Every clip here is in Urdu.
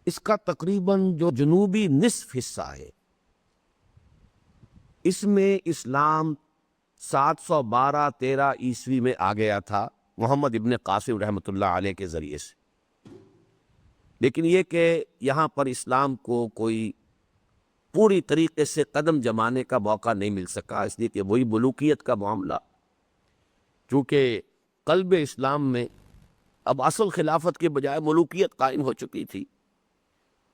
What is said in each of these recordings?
اس کا تقریباً جو جنوبی نصف حصہ ہے اس میں اسلام 712-13 میں آ گیا تھا محمد ابن قاسم رحمۃ اللہ علیہ کے ذریعے سے. لیکن یہ کہ یہاں پر اسلام کو کوئی پوری طریقے سے قدم جمانے کا موقع نہیں مل سکا، اس لیے کہ وہی ملوکیت کا معاملہ، چونکہ قلب اسلام میں اب اصل خلافت کے بجائے ملوکیت قائم ہو چکی تھی،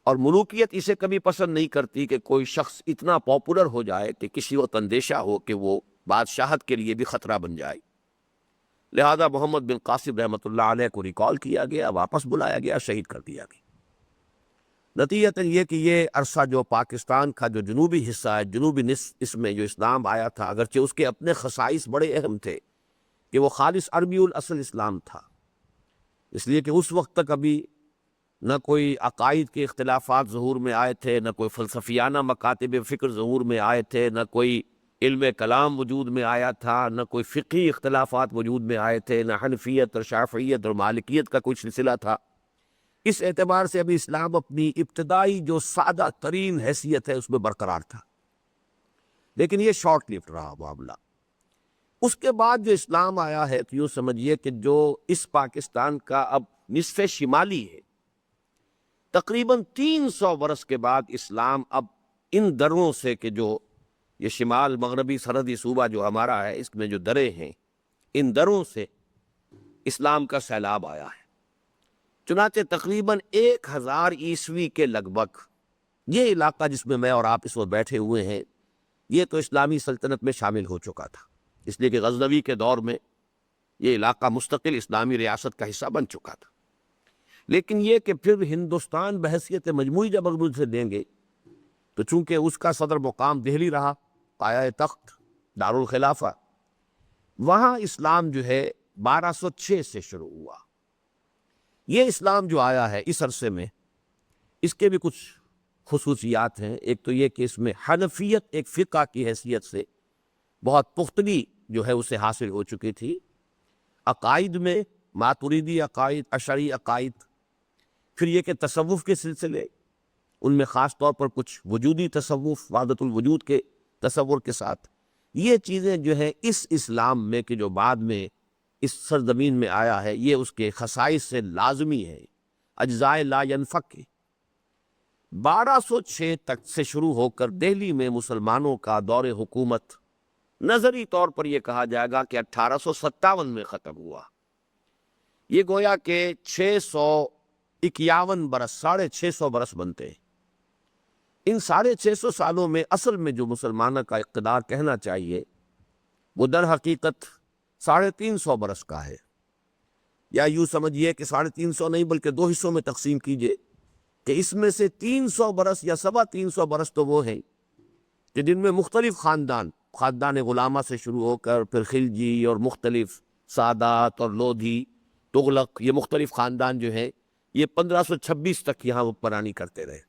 اور ملوکیت اسے کبھی پسند نہیں کرتی کہ کوئی شخص اتنا پاپولر ہو جائے کہ کسی کو اندیشہ ہو کہ وہ بادشاہت کے لیے بھی خطرہ بن جائے. لہذا محمد بن قاسم رحمۃ اللہ علیہ کو ریکال کیا گیا، واپس بلایا گیا، شہید کر دیا گیا. نتیجتاً یہ کہ یہ عرصہ جو پاکستان کا جو جنوبی حصہ ہے، جنوبی نصف، اس میں جو اسلام آیا تھا، اگرچہ اس کے اپنے خصائص بڑے اہم تھے کہ وہ خالص عربی الاصل اسلام تھا، اس لیے کہ اس وقت تک ابھی نہ کوئی عقائد کے اختلافات ظہور میں آئے تھے، نہ کوئی فلسفیانہ مکاتب فکر ظہور میں آئے تھے، نہ کوئی علم کلام وجود میں آیا تھا، نہ کوئی فقہی اختلافات وجود میں آئے تھے، نہ حنفیت اور شافعیت اور مالکیت کا کوئی سلسلہ تھا. اس اعتبار سے ابھی اسلام اپنی ابتدائی جو سادہ ترین حیثیت ہے اس میں برقرار تھا. لیکن یہ شارٹ لیفٹ رہا معاملہ. اس کے بعد جو اسلام آیا ہے تو یوں سمجھیے کہ جو اس پاکستان کا اب نصف شمالی ہے، تقریباً 300 برس کے بعد اسلام اب ان دروں سے، کہ جو یہ شمال مغربی سرحدی صوبہ جو ہمارا ہے، اس میں جو دریں ہیں، ان دروں سے اسلام کا سیلاب آیا ہے. چنانچہ تقریباً 1000 عیسوی کے لگ بھگ یہ علاقہ جس میں میں اور آپ اس وقت بیٹھے ہوئے ہیں، یہ تو اسلامی سلطنت میں شامل ہو چکا تھا، اس لیے کہ غزنوی کے دور میں یہ علاقہ مستقل اسلامی ریاست کا حصہ بن چکا تھا. لیکن یہ کہ پھر ہندوستان بحیثیت مجموعی جب اگر سے دیں گے تو چونکہ اس کا صدر مقام دہلی رہا، پایہ تخت دارالخلافہ، وہاں اسلام جو ہے 1206 سے شروع ہوا. یہ اسلام جو آیا ہے اس عرصے میں، اس کے بھی کچھ خصوصیات ہیں. ایک تو یہ کہ اس میں حنفیت ایک فقہ کی حیثیت سے بہت پختگی جو ہے اسے حاصل ہو چکی تھی. عقائد میں ماتریدی عقائد، اشعری عقائد، پھر یہ کہ تصوف کے سلسلے، ان میں خاص طور پر کچھ وجودی تصوف، وحدت الوجود کے تصور کے ساتھ، یہ چیزیں جو ہیں اس اسلام میں کہ جو بعد میں اس سرزمین میں آیا ہے، یہ اس کے خصائص سے لازمی ہے، اجزائے لا ینفک. 1206 تک سے شروع ہو کر دہلی میں مسلمانوں کا دور حکومت نظری طور پر یہ کہا جائے گا کہ 1857 میں ختم ہوا. یہ گویا کہ 651 برس، 650 برس بنتے ہیں. ان 650 سالوں میں اصل میں جو مسلمانوں کا اقتدار کہنا چاہیے وہ در حقیقت 350 برس کا ہے، یا یوں سمجھیے کہ 350 نہیں بلکہ دو حصوں میں تقسیم کیجئے کہ اس میں سے 300 برس یا 325 برس تو وہ ہیں کہ جن میں مختلف خاندان غلامہ سے شروع ہو کر پھر خلجی اور مختلف سادات اور لودھی، تغلق، یہ مختلف خاندان جو ہیں یہ 1526 تک یہاں حکمرانی کرتے رہے.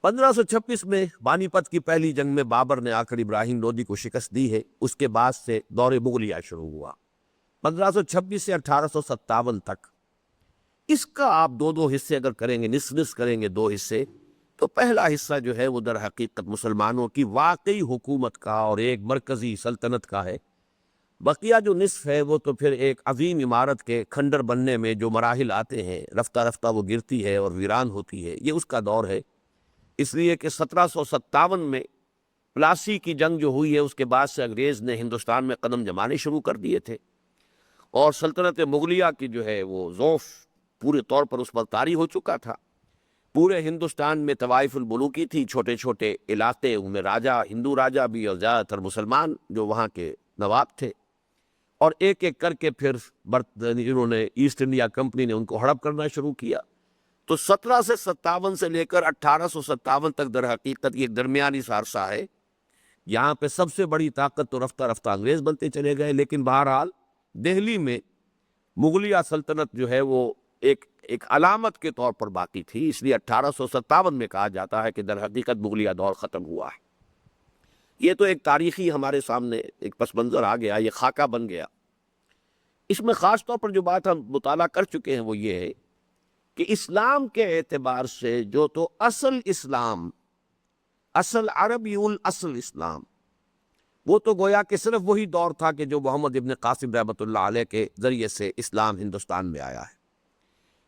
1526 میں پانی پت کی پہلی جنگ میں بابر نے آ کر ابراہیم لودھی کو شکست دی ہے. اس کے بعد سے دور مغلیہ شروع ہوا 1526 سے 1857 تک. اس کا آپ دو حصے اگر کریں گے، نصف کریں گے 2 حصے، تو پہلا حصہ جو ہے وہ در حقیقت مسلمانوں کی واقعی حکومت کا اور ایک مرکزی سلطنت کا ہے. بقیہ جو نصف ہے وہ تو پھر ایک عظیم عمارت کے کھنڈر بننے میں جو مراحل آتے ہیں، رفتہ رفتہ وہ گرتی ہے اور ویران ہوتی ہے، یہ اس کا دور ہے. اس لیے کہ 1757 میں پلاسی کی جنگ جو ہوئی ہے اس کے بعد سے انگریز نے ہندوستان میں قدم جمانے شروع کر دیے تھے، اور سلطنت مغلیہ کی جو ہے وہ ضعف پورے طور پر اس پر طاری ہو چکا تھا. پورے ہندوستان میں طوائف الملوکی تھی، چھوٹے چھوٹے علاقے، ان میں راجہ، ہندو راجہ بھی اور زیادہ تر مسلمان جو وہاں کے نواب تھے، اور ایک ایک کر کے پھر انہوں نے ایسٹ انڈیا کمپنی نے ان کو ہڑپ کرنا شروع کیا. تو 1757 سے لے کر 1857 تک در حقیقت یہ ایک درمیانی عرصہ ہے. یہاں پہ سب سے بڑی طاقت تو رفتہ رفتہ انگریز بنتے چلے گئے، لیکن بہرحال دہلی میں مغلیہ سلطنت جو ہے وہ ایک علامت کے طور پر باقی تھی. اس لیے 1857 میں کہا جاتا ہے کہ در حقیقت مغلیہ دور ختم ہوا ہے. یہ تو ایک تاریخی ہمارے سامنے ایک پس منظر آ گیا، یہ خاکہ بن گیا. اس میں خاص طور پر جو بات ہم مطالعہ کر چکے ہیں وہ یہ ہے کہ اسلام کے اعتبار سے جو تو اصل اسلام، اصل عربی الاصل اسلام، وہ تو گویا کہ صرف وہی دور تھا کہ جو محمد ابن قاسم رحمۃ اللہ علیہ کے ذریعے سے اسلام ہندوستان میں آیا ہے۔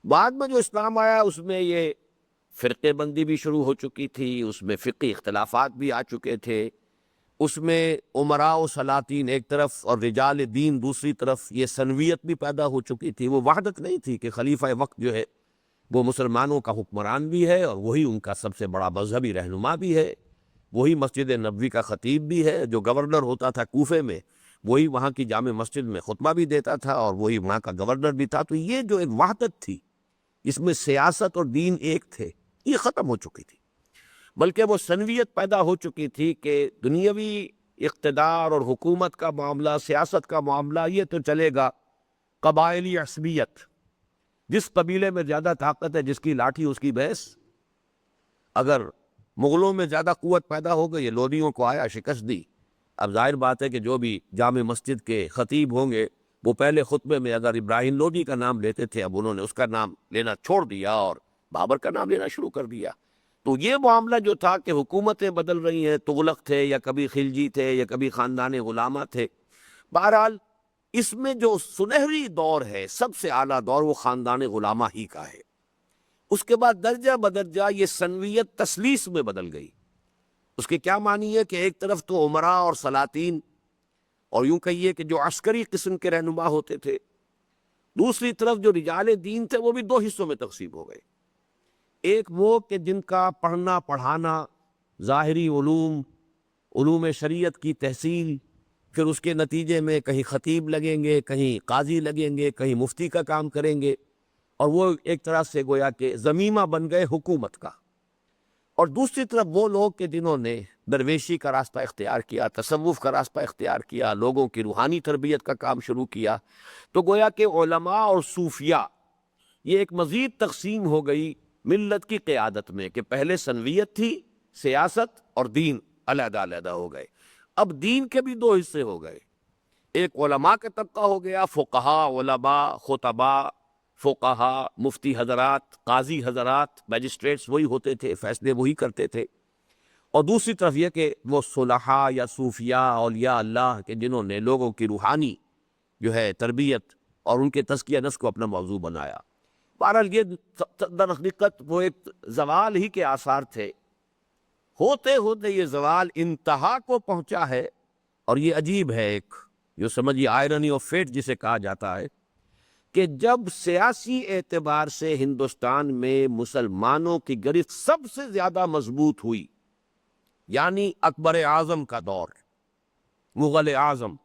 بعد میں جو اسلام آیا اس میں یہ فرقے بندی بھی شروع ہو چکی تھی، اس میں فقہی اختلافات بھی آ چکے تھے، اس میں امراء و سلاطین ایک طرف اور رجال دین دوسری طرف، یہ سنویت بھی پیدا ہو چکی تھی۔ وہ وحدت نہیں تھی کہ خلیفہ وقت جو ہے وہ مسلمانوں کا حکمران بھی ہے اور وہی ان کا سب سے بڑا مذہبی رہنما بھی ہے، وہی مسجد نبوی کا خطیب بھی ہے، جو گورنر ہوتا تھا کوفے میں وہی وہاں کی جامع مسجد میں خطبہ بھی دیتا تھا اور وہی وہاں کا گورنر بھی تھا۔ تو یہ جو ایک وحدت تھی، اس میں سیاست اور دین ایک تھے، یہ ختم ہو چکی تھی، بلکہ وہ سنویت پیدا ہو چکی تھی کہ دنیاوی اقتدار اور حکومت کا معاملہ، سیاست کا معاملہ یہ تو چلے گا، قبائلی عصبیت، جس قبیلے میں زیادہ طاقت ہے، جس کی لاٹھی اس کی بھینس۔ اگر مغلوں میں زیادہ قوت پیدا ہو گئی، یہ لودھیوں کو آیا شکست دی، اب ظاہر بات ہے کہ جو بھی جامع مسجد کے خطیب ہوں گے وہ پہلے خطبے میں اگر ابراہیم لودھی کا نام لیتے تھے، اب انہوں نے اس کا نام لینا چھوڑ دیا اور بابر کا نام لینا شروع کر دیا۔ تو یہ معاملہ جو تھا کہ حکومتیں بدل رہی ہیں، تغلق تھے یا کبھی خلجی تھے یا کبھی خاندان غلامہ تھے، بہرحال اس میں جو سنہری دور ہے، سب سے اعلیٰ دور، وہ خاندان غلامہ ہی کا ہے۔ اس کے بعد درجہ بدرجہ یہ سنویت تسلیس میں بدل گئی۔ اس کے کیا معنی ہے کہ ایک طرف تو امراء اور سلاطین اور یوں کہیے کہ جو عسکری قسم کے رہنما ہوتے تھے، دوسری طرف جو رجال دین تھے وہ بھی دو حصوں میں تقسیم ہو گئے۔ ایک وہ کہ جن کا پڑھنا پڑھانا، ظاہری علوم، علوم شریعت کی تحصیل، پھر اس کے نتیجے میں کہیں خطیب لگیں گے، کہیں قاضی لگیں گے، کہیں مفتی کا کام کریں گے، اور وہ ایک طرح سے گویا کہ زمینہ بن گئے حکومت کا۔ اور دوسری طرف وہ لوگ کہ جنہوں نے درویشی کا راستہ اختیار کیا، تصوف کا راستہ اختیار کیا، لوگوں کی روحانی تربیت کا کام شروع کیا۔ تو گویا کہ علماء اور صوفیاء، یہ ایک مزید تقسیم ہو گئی ملت کی قیادت میں، کہ پہلے سنویت تھی، سیاست اور دین علیحدہ علیحدہ ہو گئے۔ اب دین کے بھی دو حصے ہو گئے، ایک علماء کا طبقہ ہو گیا، فقہاء، علماء، خطباء، فقہاء، مفتی حضرات، قاضی حضرات، میجسٹریٹس وہی ہوتے تھے، فیصلے وہی کرتے تھے۔ اور دوسری طرف یہ کہ وہ صلحاء یا صوفیاء، اولیاء اللہ کے جنہوں نے لوگوں کی روحانی جو ہے تربیت اور ان کے تزکیہ نفس کو اپنا موضوع بنایا۔ بہرحال یہ در حقیقت وہ ایک زوال ہی کے آثار تھے، ہوتے ہوتے یہ زوال انتہا کو پہنچا ہے۔ اور یہ عجیب ہے، ایک جو سمجھیے آئرنی آف فیٹ جسے کہا جاتا ہے، کہ جب سیاسی اعتبار سے ہندوستان میں مسلمانوں کی گرفت سب سے زیادہ مضبوط ہوئی، یعنی اکبر اعظم کا دور، مغل اعظم،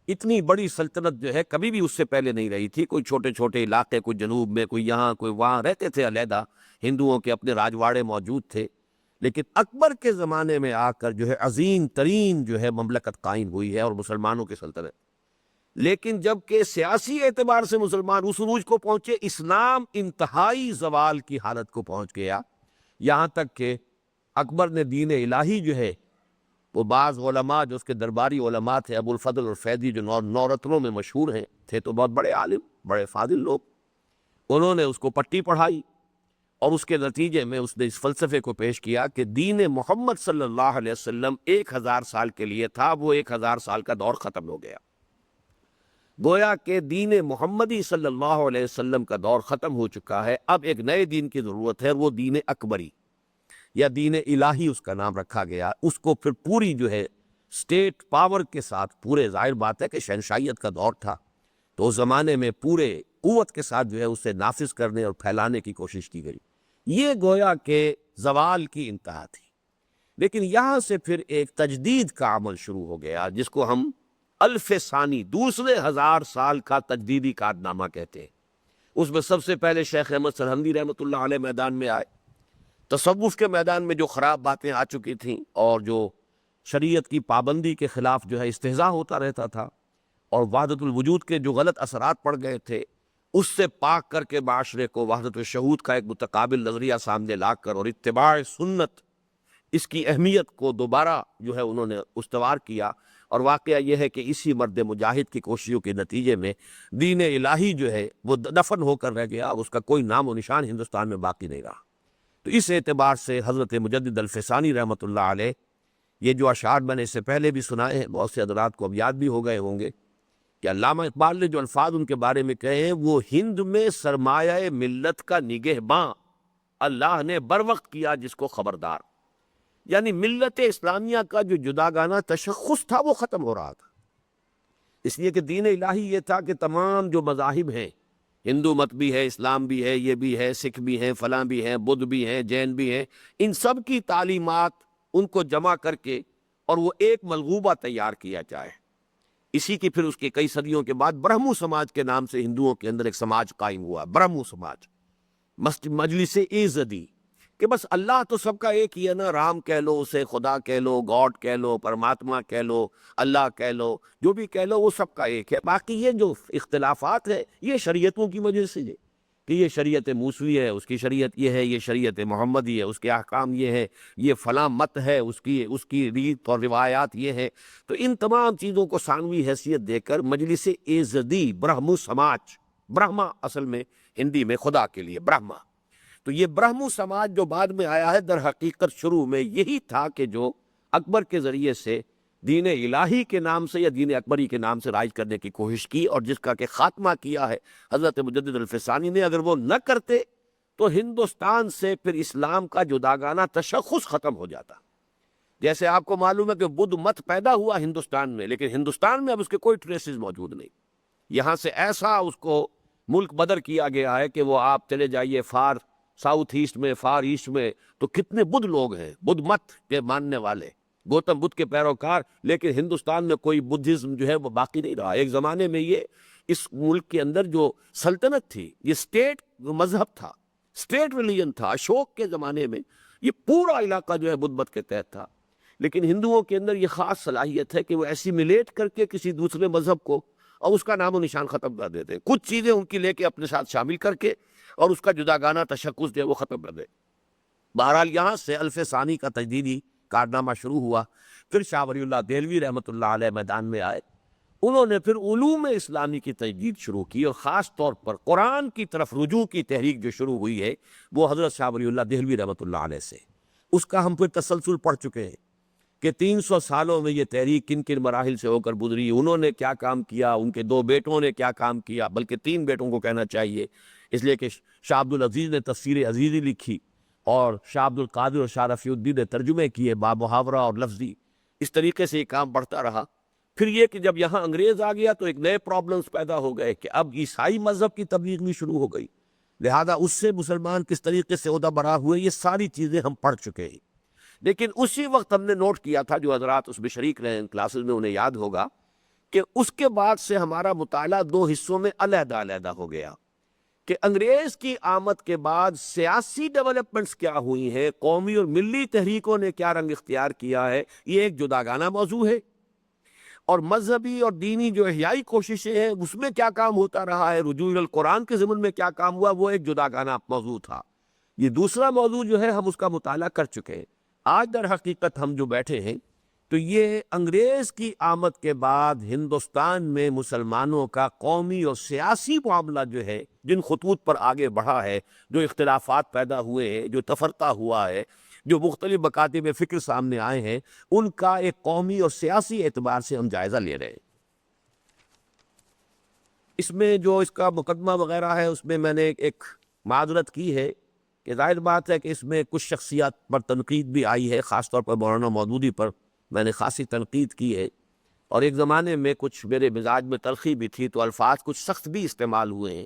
اتنی بڑی سلطنت جو ہے کبھی بھی اس سے پہلے نہیں رہی تھی۔ کوئی چھوٹے چھوٹے علاقے، کوئی جنوب میں، کوئی یہاں، کوئی وہاں رہتے تھے علیحدہ، ہندوؤں کے اپنے راجواڑے موجود تھے، لیکن اکبر کے زمانے میں آ کر جو ہے عظیم ترین جو ہے مملکت قائم ہوئی ہے اور مسلمانوں کی سلطنت۔ لیکن جب کہ سیاسی اعتبار سے مسلمان اس عروج کو پہنچے، اسلام انتہائی زوال کی حالت کو پہنچ گیا، یہاں تک کہ اکبر نے دین الہی جو ہے، وہ بعض علماء جو اس کے درباری علماء تھے، ابو الفضل اور فیضی جو نورتنوں میں مشہور ہیں، تھے تو بہت بڑے عالم، بڑے فاضل لوگ، انہوں نے اس کو پٹی پڑھائی اور اس کے نتیجے میں اس نے اس فلسفے کو پیش کیا کہ دین محمد صلی اللہ علیہ وسلم 1000 سال کے لیے تھا، وہ 1000 سال کا دور ختم ہو گیا۔ گویا کہ دین محمدی صلی اللہ علیہ وسلم کا دور ختم ہو چکا ہے، اب ایک نئے دین کی ضرورت ہے، وہ دین اکبری یا دین الہی اس کا نام رکھا گیا۔ اس کو پھر پوری جو ہے اسٹیٹ پاور کے ساتھ، پورے ظاہر بات ہے کہ شہنشاہیت کا دور تھا، تو اس زمانے میں پورے قوت کے ساتھ جو ہے اسے نافذ کرنے اور پھیلانے کی کوشش کی گئی۔ یہ گویا کہ زوال کی انتہا تھی۔ لیکن یہاں سے پھر ایک تجدید کا عمل شروع ہو گیا، جس کو ہم الف ثانی، دوسرے 1000 سال کا تجدیدی کارنامہ کہتے ہیں۔ اس میں سب سے پہلے شیخ احمد سرہندی رحمۃ اللہ علیہ میدان میں آئے۔ تصوف کے میدان میں جو خراب باتیں آ چکی تھیں اور جو شریعت کی پابندی کے خلاف جو ہے استہزاء ہوتا رہتا تھا، اور وحدت الوجود کے جو غلط اثرات پڑ گئے تھے، اس سے پاک کر کے معاشرے کو وحدت الشہود کا ایک متقابل نظریہ سامنے لا کر اور اتباع سنت، اس کی اہمیت کو دوبارہ جو ہے انہوں نے استوار کیا، اور واقعہ یہ ہے کہ اسی مرد مجاہد کی کوششوں کے نتیجے میں دین الہی جو ہے وہ دفن ہو کر رہ گیا، اس کا کوئی نام و نشان ہندوستان میں باقی نہیں رہا۔ تو اس اعتبار سے حضرت مجدد الفسانی رحمۃ اللہ علیہ، یہ جو اشعار میں نے اس سے پہلے بھی سنائے ہیں، بہت سے حضرات کو اب یاد بھی ہو گئے ہوں گے، کہ علامہ اقبال نے جو الفاظ ان کے بارے میں کہے ہیں، وہ ہند میں سرمایہ ملت کا نگہباں اللہ نے بر وقت کیا جس کو خبردار، یعنی ملت اسلامیہ کا جو جداگانہ تشخص تھا وہ ختم ہو رہا تھا، اس لیے کہ دین الہی یہ تھا کہ تمام جو مذاہب ہیں، ہندو مت بھی ہے، اسلام بھی ہے، یہ بھی ہے، سکھ بھی ہیں، فلاں بھی ہیں، بدھ بھی ہیں، جین بھی ہیں، ان سب کی تعلیمات ان کو جمع کر کے اور وہ ایک ملغوبہ تیار کیا جائے۔ اسی کی پھر اس کے کئی صدیوں کے بعد برہمو سماج کے نام سے ہندوؤں کے اندر ایک سماج قائم ہوا، برہمو سماج، مجلس ایزدی، کہ بس اللہ تو سب کا ایک ہی ہے نا، رام کہہ لو، اسے خدا کہہ لو، گاڈ کہہ لو، پرماتما کہہ لو، اللہ کہہ لو، جو بھی کہہ لو وہ سب کا ایک ہے۔ باقی یہ جو اختلافات ہے یہ شریعتوں کی وجہ سے ہے، کہ یہ شریعت موسوی ہے، اس کی شریعت یہ ہے، یہ شریعت محمدی ہے، اس کے احکام یہ ہے، یہ فلاں مت ہے، اس کی ریت اور روایات یہ ہے۔ تو ان تمام چیزوں کو ثانوی حیثیت دے کر مجلس ایزدی، برہمو سماج، برہما اصل میں ہندی میں خدا کے لیے برہما، تو یہ برہمو سماج جو بعد میں آیا ہے، در حقیقت شروع میں یہی تھا کہ جو اکبر کے ذریعے سے دین الہی کے نام سے یا دین اکبری کے نام سے رائج کرنے کی کوشش کی، اور جس کا کہ خاتمہ کیا ہے حضرت مجدد الفسانی نے۔ اگر وہ نہ کرتے تو ہندوستان سے پھر اسلام کا جداگانہ تشخص ختم ہو جاتا۔ جیسے آپ کو معلوم ہے کہ بدھ مت پیدا ہوا ہندوستان میں، لیکن ہندوستان میں اب اس کے کوئی ٹریسز موجود نہیں۔ یہاں سے ایسا اس کو ملک بدر کیا گیا ہے کہ وہ آپ چلے جائیے فار ساؤتھ ایسٹ میں، فار ایسٹ میں، تو کتنے بدھ لوگ ہیں، بدھ مت کے ماننے والے، گوتم بدھ کے پیروکار، لیکن ہندوستان میں کوئی بدھزم جو ہے وہ باقی نہیں رہا۔ ایک زمانے میں یہ اس ملک کے اندر جو سلطنت تھی، یہ اسٹیٹ مذہب تھا، اسٹیٹ ریلیجن تھا۔ اشوک کے زمانے میں یہ پورا علاقہ جو ہے بدھ مت کے تحت تھا، لیکن ہندوؤں کے اندر یہ خاص صلاحیت ہے کہ وہ ایسیمیلیٹ کر کے کسی دوسرے مذہب کو اور اس کا نام و نشان ختم کر دیتے ہیں، کچھ چیزیں ان کی لے کے اپنے ساتھ شامل کر کے اور اس کا جداگانہ تشخص جو ہے وہ ختم کر دے۔ بہرحال یہاں سے الف ثانی کا تجدیدی کارنامہ شروع ہوا۔ پھر شاہ ولی اللہ دہلوی رحمۃ اللہ علیہ میدان میں آئے، انہوں نے پھر علوم اسلامی کی تجدید شروع کی، اور خاص طور پر قرآن کی طرف رجوع کی تحریک جو شروع ہوئی ہے وہ حضرت شاہ ولی اللہ دہلوی رحمۃ اللہ علیہ سے۔ اس کا ہم پھر تسلسل پڑھ چکے ہیں کہ 300 سالوں میں یہ تحریک کن کن مراحل سے ہو کر گزری، انہوں نے کیا کام کیا، ان کے 2 بیٹوں نے کیا کام کیا، بلکہ 3 بیٹوں کو کہنا چاہیے، اس لیے کہ شاہ عبد العزیز نے تفسیر عزیزی لکھی، اور شاہ عبد القادر اور شاہ رفیع الدین نے ترجمے کیے با محاورہ اور لفظی۔ اس طریقے سے یہ کام بڑھتا رہا۔ پھر یہ کہ جب یہاں انگریز آ گیا تو ایک نئے پرابلمز پیدا ہو گئے کہ اب عیسائی مذہب کی تبلیغ بھی شروع ہو گئی، لہذا اس سے مسلمان کس طریقے سے عہدہ برا ہوئے، یہ ساری چیزیں ہم پڑھ چکے ہیں۔ لیکن اسی وقت ہم نے نوٹ کیا تھا، جو حضرات اس میں شریک رہے ان کلاسز میں انہیں یاد ہوگا، کہ اس کے بعد سے ہمارا مطالعہ 2 حصوں میں علیحدہ علیحدہ ہو گیا، کہ انگریز کی آمد کے بعد سیاسی ڈیولپمنٹس کیا ہوئی ہیں، قومی اور ملی تحریکوں نے کیا رنگ اختیار کیا ہے، یہ ایک جداگانہ موضوع ہے، اور مذہبی اور دینی جو احیائی کوششیں ہیں اس میں کیا کام ہوتا رہا ہے، رجوع القرآن کے ضمن میں کیا کام ہوا، وہ ایک جداگانہ موضوع تھا۔ یہ دوسرا موضوع جو ہے ہم اس کا مطالعہ کر چکے ہیں۔ آج در حقیقت ہم جو بیٹھے ہیں تو یہ انگریز کی آمد کے بعد ہندوستان میں مسلمانوں کا قومی اور سیاسی معاملہ جو ہے، جن خطوط پر آگے بڑھا ہے، جو اختلافات پیدا ہوئے ہیں، جو تفرقہ ہوا ہے، جو مختلف مکاتب فکر سامنے آئے ہیں، ان کا ایک قومی اور سیاسی اعتبار سے ہم جائزہ لے رہے ہیں۔ اس میں جو اس کا مقدمہ وغیرہ ہے اس میں میں نے ایک معذرت کی ہے کہ ظاہر بات ہے کہ اس میں کچھ شخصیات پر تنقید بھی آئی ہے، خاص طور پر مولانا مودودی پر میں نے خاصی تنقید کی ہے، اور ایک زمانے میں کچھ میرے مزاج میں تلخی بھی تھی تو الفاظ کچھ سخت بھی استعمال ہوئے ہیں،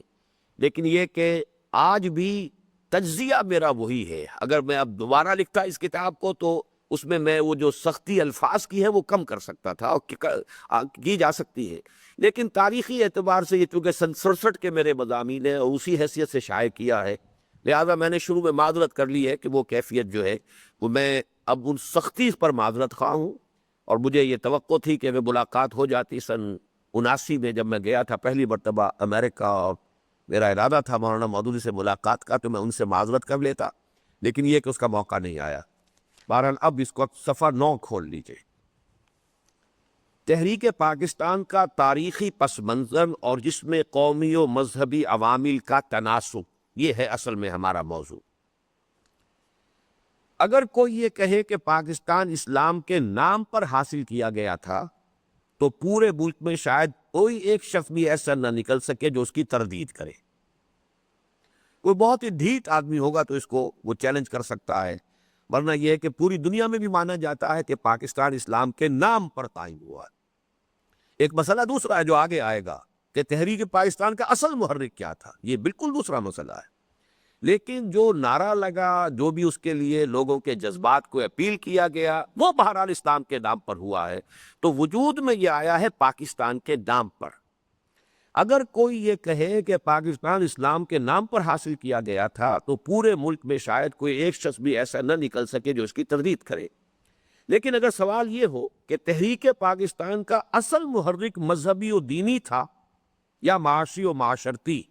لیکن یہ کہ آج بھی تجزیہ میرا وہی ہے۔ اگر میں اب دوبارہ لکھتا اس کتاب کو تو اس میں وہ جو سختی الفاظ کی ہے وہ کم کر سکتا تھا، اور کی جا سکتی ہے، لیکن تاریخی اعتبار سے یہ چونکہ سن 67 کے میرے مضامین ہیں اور اسی حیثیت سے شائع کیا ہے، لہذا میں نے شروع میں معذرت کر لی ہے کہ وہ کیفیت جو ہے وہ میں اب ان سختی پر معذرت خواہ ہوں، اور مجھے یہ توقع تھی کہ اگر ملاقات ہو جاتی سن 79 میں جب میں گیا تھا پہلی مرتبہ امریکہ، اور میرا ارادہ تھا مولانا مودودی سے ملاقات کا، تو میں ان سے معذرت کر لیتا، لیکن یہ کہ اس کا موقع نہیں آیا۔ بہرحال اب اس کو صفحہ 9 کھول لیجئے۔ تحریک پاکستان کا تاریخی پس منظر اور جس میں قومی و مذہبی عوامل کا تناسب، یہ ہے اصل میں ہمارا موضوع۔ اگر کوئی یہ کہے کہ پاکستان اسلام کے نام پر حاصل کیا گیا تھا تو پورے ملک میں شاید کوئی ایک شخص بھی ایسا نہ نکل سکے جو اس کی تردید کرے۔ کوئی بہت ہی ڈھیٹ آدمی ہوگا تو اس کو وہ چیلنج کر سکتا ہے، ورنہ یہ ہے کہ پوری دنیا میں بھی مانا جاتا ہے کہ پاکستان اسلام کے نام پر قائم ہوا۔ ایک مسئلہ دوسرا ہے جو آگے آئے گا کہ تحریک پاکستان کا اصل محرک کیا تھا، یہ بالکل دوسرا مسئلہ ہے۔ لیکن جو نعرہ لگا، جو بھی اس کے لیے لوگوں کے جذبات کو اپیل کیا گیا، وہ بہرحال اسلام کے نام پر ہوا ہے، تو وجود میں یہ آیا ہے پاکستان کے نام پر۔ اگر کوئی یہ کہے کہ پاکستان اسلام کے نام پر حاصل کیا گیا تھا تو پورے ملک میں شاید کوئی ایک شخص بھی ایسا نہ نکل سکے جو اس کی تردید کرے۔ لیکن اگر سوال یہ ہو کہ تحریک پاکستان کا اصل محرک مذہبی و دینی تھا یا معاشی و معاشرتی،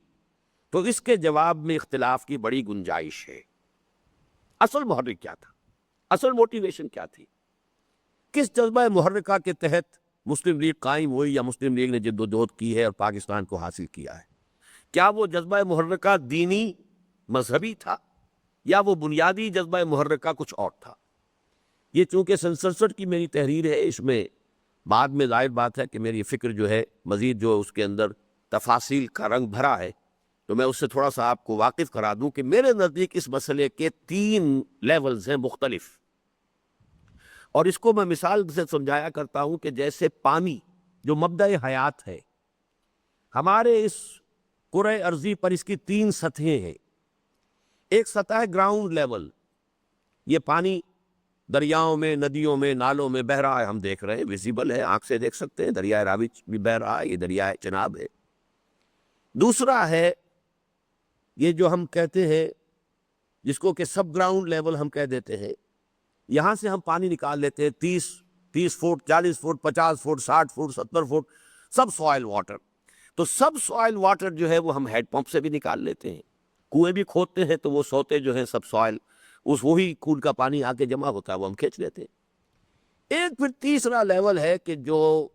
تو اس کے جواب میں اختلاف کی بڑی گنجائش ہے۔ اصل محرک کیا تھا؟ اصل موٹیویشن کیا تھی؟ کس جذبہ محرکہ کے تحت مسلم لیگ قائم ہوئی یا مسلم لیگ نے جد و جہد کی ہے اور پاکستان کو حاصل کیا ہے؟ کیا وہ جذبہ محرکہ دینی مذہبی تھا یا وہ بنیادی جذبہ محرکہ کچھ اور تھا؟ یہ چونکہ سن 67 کی میری تحریر ہے، اس میں بعد میں ظاہر بات ہے کہ میری فکر جو ہے مزید جو اس کے اندر تفاصیل کا رنگ بھرا ہے، تو میں اس سے تھوڑا سا آپ کو واقف کرا دوں کہ میرے نزدیک اس مسئلے کے 3 لیولز ہیں مختلف، اور اس کو میں مثال سے سمجھایا کرتا ہوں کہ جیسے پانی جو مبدأ حیات ہے، ہمارے اس کرۂ ارضی پر اس کی 3 سطحیں ہیں۔ ایک سطح ہے گراؤنڈ لیول، یہ پانی دریاؤں میں، ندیوں میں، نالوں میں بہہ رہا ہے، ہم دیکھ رہے ہیں، ویزیبل ہے، آنکھ سے دیکھ سکتے ہیں، دریائے راوی بھی بہہ رہا ہے، یہ دریائے چناب ہے۔ دوسرا ہے یہ جو ہم کہتے ہیں، جس کو کہ سب گراؤنڈ لیول ہم کہہ دیتے ہیں، یہاں سے ہم پانی نکال لیتے ہیں 30 feet, 40 feet, 50 feet, 60 feet, 70 feet, subsoil water. تو سب سوائل واٹر جو ہے وہ ہم ہیڈ پمپ سے بھی نکال لیتے ہیں، کنویں بھی کھودتے ہیں تو وہ سوتے جو ہیں سب سوائل، اس وہی کنویں کا پانی آ کے جمع ہوتا ہے، وہ ہم کھینچ لیتے ہیں۔ ایک پھر تیسرا لیول ہے کہ جو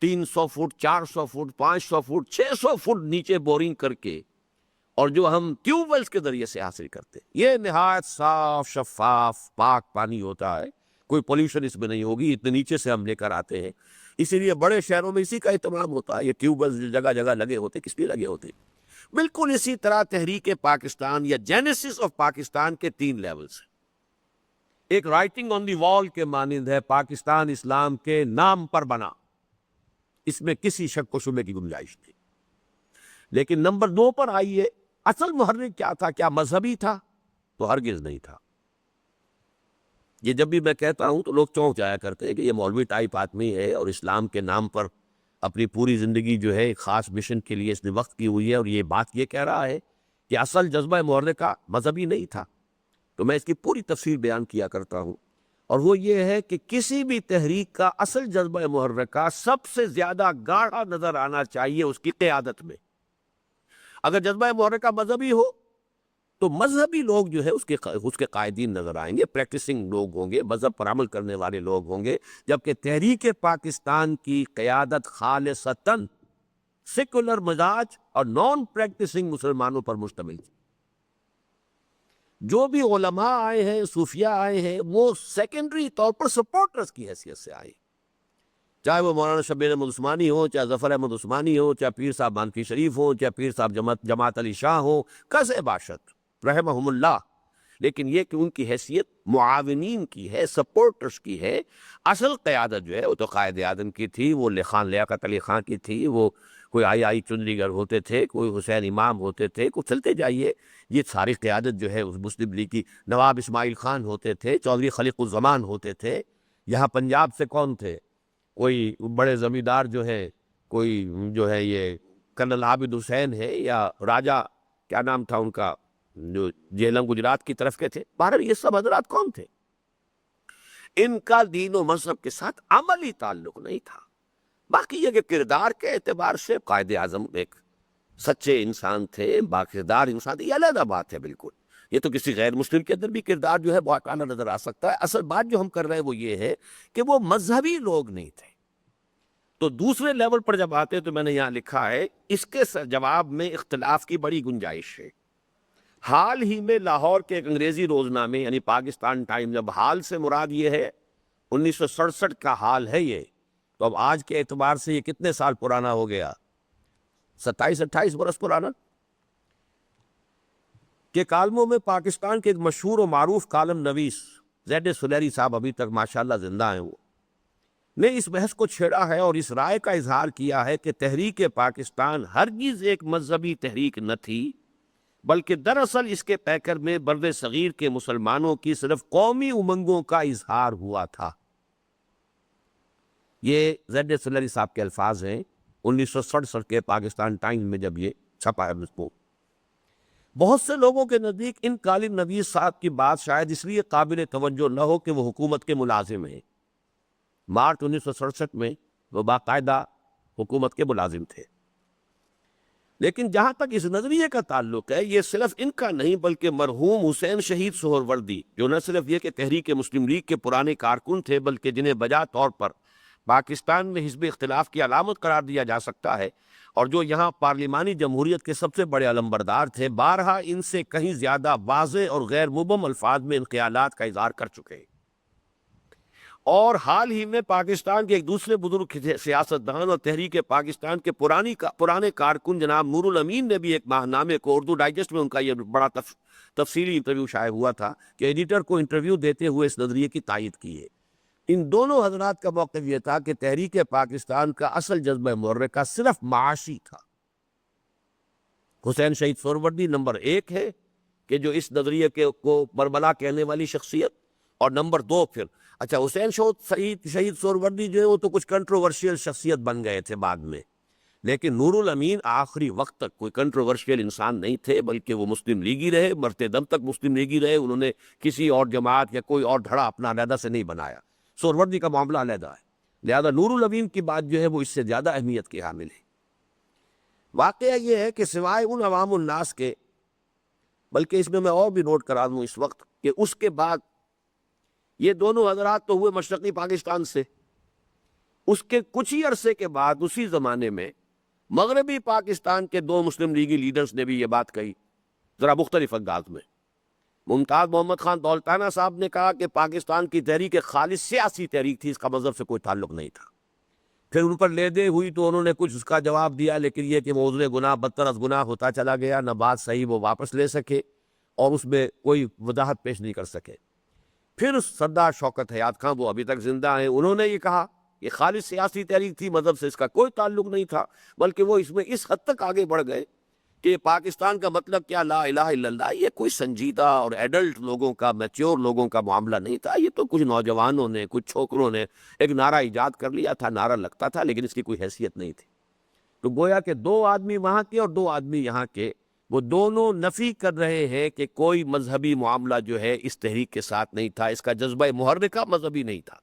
300 فٹ، 400 فٹ، 500 فٹ، 600 فٹ نیچے بورنگ کر کے اور جو ہم ٹیوب ویلز کے ذریعے سے حاصل کرتے ہیں، یہ نہایت صاف، شفاف، پاک پانی ہوتا ہے، کوئی پولیوشن اس میں نہیں ہوگی، اتنے نیچے سے ہم لے کر آتے ہیں۔ اسی لیے بڑے شہروں میں اسی کا اہتمام ہوتا ہے، یہ ٹیوب ویلز جگہ جگہ لگے ہوتے، کس لیے لگے ہوتے؟ بالکل اسی طرح تحریک پاکستان یا جینیسس آف پاکستان کے 3 لیولز ہیں۔ ایک رائٹنگ آن دی وال کے مانند ہے، پاکستان اسلام کے نام پر بنا، اس میں کسی شک و شبے کی گنجائش نہیں۔ لیکن نمبر 2 پر آئیے، اصل محرک کیا تھا؟ کیا مذہبی تھا؟ تو ہرگز نہیں تھا۔ یہ جب بھی میں کہتا ہوں تو لوگ چونک جایا کرتے ہیں کہ یہ مولوی ٹائپ آدمی ہے اور اسلام کے نام پر اپنی پوری زندگی جو ہے ایک خاص مشن کے لیے اس نے وقت کی ہوئی ہے، اور یہ بات یہ کہہ رہا ہے کہ اصل جذبہ محرکہ مذہبی نہیں تھا۔ تو میں اس کی پوری تفصیل بیان کیا کرتا ہوں، اور وہ یہ ہے کہ کسی بھی تحریک کا اصل جذبہ محرکہ سب سے زیادہ گاڑھا نظر آنا چاہیے اس کی قیادت میں۔ اگر جذبہ محرکہ مذہبی ہو تو مذہبی لوگ جو ہے اس کے قائدین نظر آئیں گے، پریکٹسنگ لوگ ہوں گے، مذہب پر عمل کرنے والے لوگ ہوں گے، جبکہ تحریک پاکستان کی قیادت خالصتاً سیکولر مزاج اور نان پریکٹسنگ مسلمانوں پر مشتمل تھی۔ جو بھی علماء آئے ہیں، صوفیاء آئے ہیں، وہ سیکنڈری طور پر سپورٹرز کی حیثیت سے آئے، چاہے وہ مولانا شبیر احمد عثمانی ہو، چاہے ظفر احمد عثمانی ہو، چاہے پیر صاحب مانفی شریف ہو، چاہے پیر صاحب جماعت علی شاہ ہو، کسے باشد رحمہم اللہ، لیکن یہ کہ ان کی حیثیت معاونین کی ہے، سپورٹرز کی ہے۔ اصل قیادت جو ہے وہ تو قائد اعظم کی تھی، وہ خان لیاقت علی خان کی تھی، وہ کوئی آئی چندری گڑھ ہوتے تھے، کوئی حسین امام ہوتے تھے، کوئی چلتے جائیے، یہ ساری قیادت جو ہے اس مسلم لیگ کی، نواب اسماعیل خان ہوتے تھے، چودھری خلیق الزمان ہوتے تھے۔ یہاں پنجاب سے کون تھے؟ کوئی بڑے زمیندار جو ہے، کوئی جو ہے یہ کرنل عابد حسین ہے، یا راجہ کیا نام تھا ان کا جو جیلم گجرات کی طرف کے تھے۔ بہرحال یہ سب حضرات کون تھے؟ ان کا دین و مذہب کے ساتھ عملی تعلق نہیں تھا۔ باقی یہ کہ کردار کے اعتبار سے قائد اعظم ایک سچے انسان تھے، باکردار انسان تھے، یہ علیحدہ بات ہے بالکل۔ یہ تو کسی غیر مسلم کے اندر بھی کردار جو ہے بہت اعلیٰ نظر آ سکتا ہے۔ اصل بات جو ہم کر رہے ہیں وہ یہ ہے کہ وہ مذہبی لوگ نہیں تھے، تو دوسرے لیول پر جب آتے تو میں نے یہاں لکھا ہے اس کے جواب میں اختلاف کی بڑی گنجائش ہے۔ حال ہی میں لاہور کے ایک انگریزی روزنامے یعنی پاکستان ٹائم، جب حال سے مراد یہ ہے 1967 کا حال ہے یہ، تو اب آج کے اعتبار سے یہ کتنے سال پرانا ہو گیا؟ 27-28 برس پرانا۔ کہ کالموں میں پاکستان کے ایک مشہور و معروف کالم نویس زید سلیری صاحب، ابھی تک ماشاءاللہ زندہ ہیں، وہ نے اس بحث کو چھیڑا ہے اور اس رائے کا اظہار کیا ہے کہ تحریک پاکستان ہرگز ایک مذہبی تحریک نہ تھی، بلکہ دراصل اس کے پیکر میں برد صغیر کے مسلمانوں کی صرف قومی امنگوں کا اظہار ہوا تھا۔ یہ زید سلیری صاحب کے الفاظ ہیں 1967 کے پاکستان ٹائمز میں جب یہ چھپا ہے۔ بہت سے لوگوں کے نزدیک ان کالم نویس صاحب کی بات شاید اس لیے قابل توجہ نہ ہو کہ وہ حکومت کے ملازم ہیں۔ مارچ 1967 میں وہ باقاعدہ حکومت کے ملازم تھے، لیکن جہاں تک اس نظریے کا تعلق ہے، یہ صرف ان کا نہیں بلکہ مرحوم حسین شہید سہروردی، جو نہ صرف یہ کہ تحریک مسلم لیگ کے پرانے کارکن تھے بلکہ جنہیں بجا طور پر پاکستان میں حزب اختلاف کی علامت قرار دیا جا سکتا ہے، اور جو یہاں پارلیمانی جمہوریت کے سب سے بڑے علمبردار تھے، بارہا ان سے کہیں زیادہ واضح اور غیر مبہم الفاظ میں ان خیالات کا اظہار کر چکے ہیں۔ اور حال ہی میں پاکستان کے ایک دوسرے بزرگ سیاستدان اور تحریک پاکستان کے پرانے کارکن جناب نور الامین نے بھی ایک ماہنامے کو، اردو ڈائجسٹ میں ان کا یہ بڑا تفصیلی انٹرویو شائع ہوا تھا کہ ایڈیٹر کو انٹرویو دیتے ہوئے اس نظریے کی تائید کی ہے۔ ان دونوں حضرات کا موقف یہ تھا کہ تحریک پاکستان کا اصل جذبہ محرکہ صرف معاشی تھا۔ حسین شہید سہروردی نمبر 1 ہے کہ جو اس نظریے کو بربلا کہنے والی شخصیت، اور نمبر 2 پھر اچھا حسین شہید سہروردی جو ہے وہ تو کچھ کنٹروورشیل شخصیت بن گئے تھے بعد میں، لیکن نور الامین آخری وقت تک کوئی کنٹروورشیل انسان نہیں تھے، بلکہ وہ مسلم لیگی رہے، مرتے دم تک مسلم لیگی رہے۔ انہوں نے کسی اور جماعت یا کوئی اور دھڑا اپنا علیحدہ سے نہیں بنایا۔ سہروردی کا معاملہ علیحدہ ہے، لہذا نور الامین کی بات جو ہے وہ اس سے زیادہ اہمیت کی حامل ہے۔ واقعہ یہ ہے کہ سوائے ان عوام الناس کے، بلکہ اس میں اور بھی نوٹ کرا دوں اس وقت کہ اس کے بعد یہ دونوں حضرات تو ہوئے مشرقی پاکستان سے، اس کے کچھ ہی عرصے کے بعد اسی زمانے میں مغربی پاکستان کے 2 مسلم لیگی لیڈرز نے بھی یہ بات کہی، ذرا مختلف انداز میں۔ ممتاز محمد خان دولتانہ صاحب نے کہا کہ پاکستان کی تحریک ایک خالص سیاسی تحریک تھی، اس کا مذہب سے کوئی تعلق نہیں تھا۔ پھر ان پر لے دے ہوئی تو انہوں نے کچھ اس کا جواب دیا، لیکن یہ کہ موضوع گناہ بدتر از گناہ ہوتا چلا گیا، نہ بات صحیح وہ واپس لے سکے اور اس میں کوئی وضاحت پیش نہیں کر سکے۔ پھر سردار شوکت حیات خان، وہ ابھی تک زندہ ہیں، انہوں نے یہ کہا یہ خالص سیاسی تحریک تھی، مذہب سے اس کا کوئی تعلق نہیں تھا، بلکہ وہ اس میں اس حد تک آگے بڑھ گئے کہ پاکستان کا مطلب کیا، لا الہ الا اللہ، یہ کوئی سنجیدہ اور ایڈلٹ لوگوں کا، میچور لوگوں کا معاملہ نہیں تھا، یہ تو کچھ نوجوانوں نے، کچھ چھوکروں نے ایک نعرہ ایجاد کر لیا تھا، نعرہ لگتا تھا لیکن اس کی کوئی حیثیت نہیں تھی۔ تو گویا کہ 2 آدمی وہاں کے اور 2 آدمی یہاں کے، وہ دونوں نفی کر رہے ہیں کہ کوئی مذہبی معاملہ جو ہے اس تحریک کے ساتھ نہیں تھا، اس کا جذبہ محرکہ مذہبی نہیں تھا۔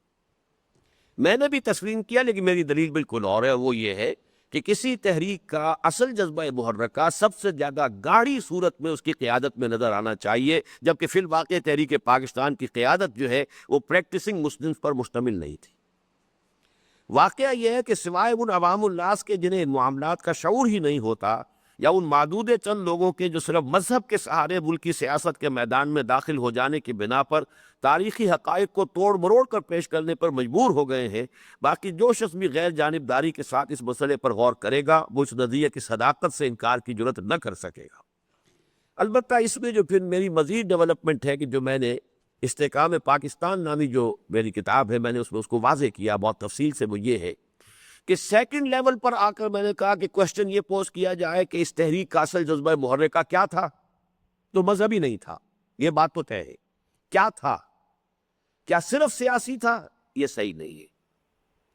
میں نے بھی تسلیم کیا، لیکن میری دلیل بالکل اور ہے، وہ یہ ہے کہ کسی تحریک کا اصل جذبہ محرکہ سب سے زیادہ گاڑی صورت میں اس کی قیادت میں نظر آنا چاہیے، جبکہ فی الواقع تحریک پاکستان کی قیادت جو ہے وہ پریکٹسنگ مسلمز پر مشتمل نہیں تھی۔ واقعہ یہ ہے کہ سوائے ان عوام الناس کے جنہیں ان معاملات کا شعور ہی نہیں ہوتا، یا ان معدود چند لوگوں کے جو صرف مذہب کے سہارے ملکی سیاست کے میدان میں داخل ہو جانے کی بنا پر تاریخی حقائق کو توڑ مروڑ کر پیش کرنے پر مجبور ہو گئے ہیں، باقی جو شخص بھی غیر جانبداری کے ساتھ اس مسئلے پر غور کرے گا وہ اس نظریے کی صداقت سے انکار کی جرات نہ کر سکے گا۔ البتہ اس میں جو پھر میری مزید ڈیولپمنٹ ہے کہ جو میں نے استحکام پاکستان نامی جو میری کتاب ہے، میں نے اس کو واضح کیا بہت تفصیل سے، وہ یہ ہے کہ سیکنڈ لیول پر آ کر میں نے کہا کہ کوشچن یہ پوز کیا جائے کہ اس تحریک کا اصل جذبہ محرکہ کیا تھا، تو مذہبی نہیں تھا، یہ بات تو طے ہے۔ کیا تھا؟ کیا صرف سیاسی تھا؟ یہ صحیح نہیں ہے۔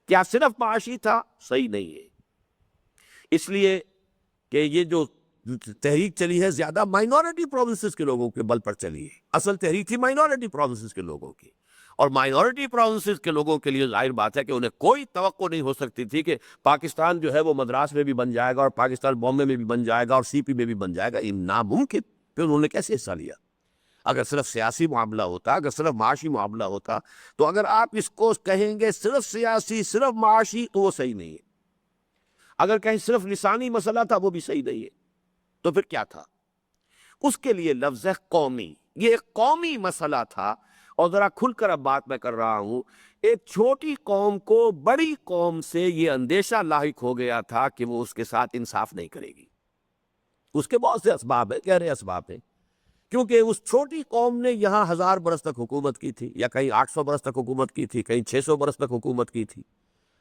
کیا صرف معاشی تھا؟ صحیح نہیں ہے، اس لیے کہ یہ جو تحریک چلی ہے زیادہ مائنورٹی پروونسز کے لوگوں کے بل پر چلی ہے۔ اصل تحریک تھی مائنورٹی پروونسز کے لوگوں کی، اور مائنورٹی پروونسز کے لوگوں کے لیے ظاہر بات ہے کہ انہیں کوئی توقع نہیں ہو سکتی تھی کہ پاکستان جو ہے وہ مدراس میں بھی بن جائے گا اور پاکستان بامبے میں بھی بن جائے گا اور سی پی میں بھی بن جائے گا، یہ ناممکن۔ پھر انہوں نے کیسے حصہ لیا؟ اگر صرف سیاسی معاملہ ہوتا، اگر صرف معاشی معاملہ ہوتا، تو اگر آپ اس کو کہیں گے صرف سیاسی صرف معاشی تو وہ صحیح نہیں ہے۔ اگر کہیں صرف لسانی مسئلہ تھا وہ بھی صحیح نہیں ہے، تو پھر کیا تھا؟ اس کے لیے لفظ ہے قومی، یہ ایک قومی مسئلہ تھا۔ اور ذرا کھل کر اب بات میں کر رہا ہوں، ایک چھوٹی قوم کو بڑی قوم سے یہ اندیشہ لاحق ہو گیا تھا کہ وہ اس کے ساتھ انصاف نہیں کرے گی۔ اس کے بہت سے اسباب ہیں، گہرے اسباب ہیں، کیونکہ اس چھوٹی قوم نے یہاں 1000 برس تک حکومت کی تھی، یا کہیں 800 برس تک حکومت کی تھی، کہیں 600 برس تک حکومت کی تھی۔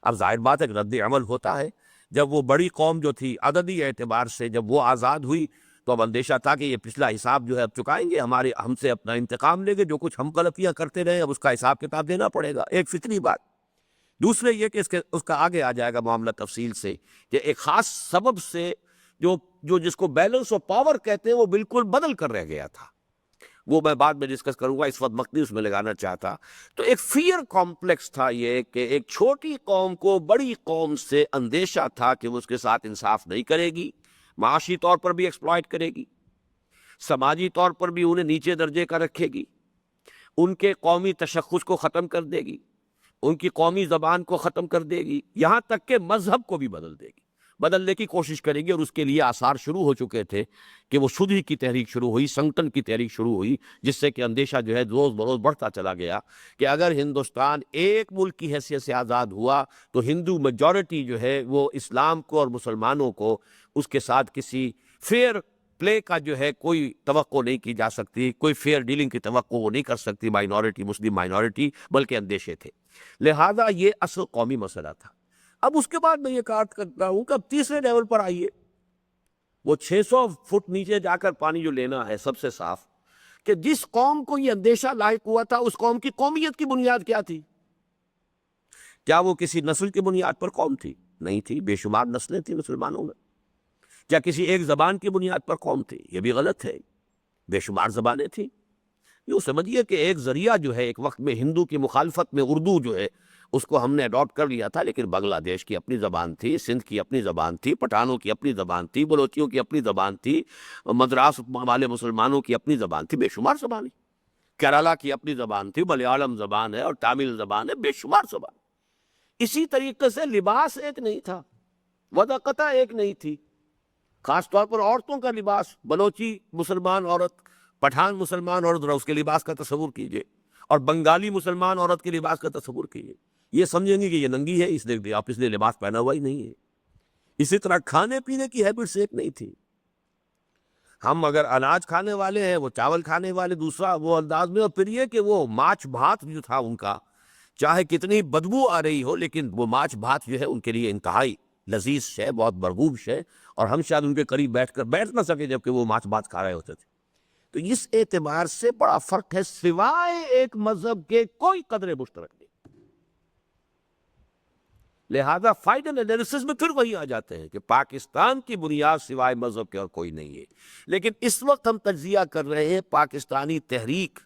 اب ظاہر بات ہے کہ رد عمل ہوتا ہے، جب وہ بڑی قوم جو تھی عددی اعتبار سے جب وہ آزاد ہوئی تو اب اندیشہ تھا کہ یہ پچھلا حساب جو ہے اب چکائیں گے، ہم سے اپنا انتقام لیں گے، جو کچھ ہم غلطیاں کرتے رہے اب اس کا حساب کتاب دینا پڑے گا، ایک فطری بات۔ دوسرے یہ کہ اس کا آگے آ جائے گا معاملہ تفصیل سے، کہ ایک خاص سبب سے جو جس کو بیلنس آف پاور کہتے ہیں وہ بالکل بدل کر رہ گیا تھا، وہ میں بعد میں ڈسکس کروں گا، اس وقت وقت نہیں اس میں لگانا چاہتا۔ تو ایک فیئر کمپلیکس تھا یہ کہ ایک چھوٹی قوم کو بڑی قوم سے اندیشہ تھا کہ وہ اس کے ساتھ انصاف نہیں کرے گی، معاشی طور پر بھی ایکسپلائٹ کرے گی، سماجی طور پر بھی انہیں نیچے درجے کا رکھے گی، ان کے قومی تشخص کو ختم کر دے گی، ان کی قومی زبان کو ختم کر دے گی، یہاں تک کہ مذہب کو بھی بدل دے گی، بدلنے کی کوشش کرے گی۔ اور اس کے لیے آثار شروع ہو چکے تھے کہ وہ شدھی کی تحریک شروع ہوئی، سنگٹن کی تحریک شروع ہوئی، جس سے کہ اندیشہ جو ہے روز بروز بڑھتا چلا گیا کہ اگر ہندوستان ایک ملک کی حیثیت سے آزاد ہوا تو ہندو میجورٹی جو ہے وہ اسلام کو اور مسلمانوں کو اس کے ساتھ کسی فیئر پلے کا جو ہے کوئی توقع نہیں کی جا سکتی، کوئی فیئر ڈیلنگ کی توقع وہ نہیں کر سکتی مائنورٹی، مسلم مائنورٹی، بلکہ اندیشے تھے۔ لہذا یہ اصل قومی مسئلہ تھا۔ اب اس کے بعد میں یہ کہا کرتا ہوں کہ اب تیسرے لیول پر آئیے، وہ 600 فٹ نیچے جا کر پانی جو لینا ہے سب سے صاف، کہ جس قوم کو یہ اندیشہ لاحق ہوا تھا اس قوم کی قومیت کی بنیاد کیا تھی؟ کیا وہ کسی نسل کی بنیاد پر قوم تھی؟ نہیں تھی، بے شمار نسلیں تھیں مسلمانوں میں۔ کیا کسی ایک زبان کی بنیاد پر قوم تھی؟ یہ بھی غلط ہے، بے شمار زبانیں تھیں۔ یوں سمجھیے کہ ایک ذریعہ جو ہے ایک وقت میں ہندو کی مخالفت میں اردو جو ہے اس کو ہم نے اڈاپٹ کر لیا تھا، لیکن بنگلہ دیش کی اپنی زبان تھی، سندھ کی اپنی زبان تھی، پٹھانوں کی اپنی زبان تھی، بلوچیوں کی اپنی زبان تھی، مدراس والے مسلمانوں کی اپنی زبان تھی، بے شمار زبانیں، کیرالہ کی اپنی زبان تھی، ملیالم زبان ہے اور تامل زبان ہے، بے شمار زبان۔ اسی طریقے سے لباس ایک نہیں تھا، وضاقتہ ایک نہیں تھی، خاص طور پر عورتوں کا لباس، بلوچی مسلمان عورت، پٹھان مسلمان عورت، اس کے لباس کا تصور کیجئے، اور بنگالی مسلمان عورت کے لباس کا تصور کیجئے، یہ سمجھیں گے کہ یہ ننگی ہے اس لیے آپ اس نے لباس پہنا ہوا ہی نہیں ہے۔ اسی طرح کھانے پینے کی ہیبٹس ایک نہیں تھی، ہم اگر اناج کھانے والے ہیں، وہ چاول کھانے والے دوسرا وہ انداز میں، اور پھر یہ کہ وہ ماچھ بھات جو تھا ان کا، چاہے کتنی بدبو آ رہی ہو لیکن وہ ماچھ بھات جو ہے ان کے لیے انتہائی لذیذ شے، بہت مرغوب شے، اور ہم شاید ان کے قریب بیٹھ نہ سکے جبکہ وہ ماچھ بھات کھا رہے ہوتے تھے۔ تو اس اعتبار سے بڑا فرق ہے، سوائے ایک مذہب کے کوئی قدر مشترک نہیں۔ لہذا فائنل انالیسس میں پھر وہی آ جاتے ہیں کہ پاکستان کی بنیاد سوائے مذہب کے اور کوئی نہیں ہے۔ لیکن اس وقت ہم تجزیہ کر رہے ہیں پاکستانی تحریک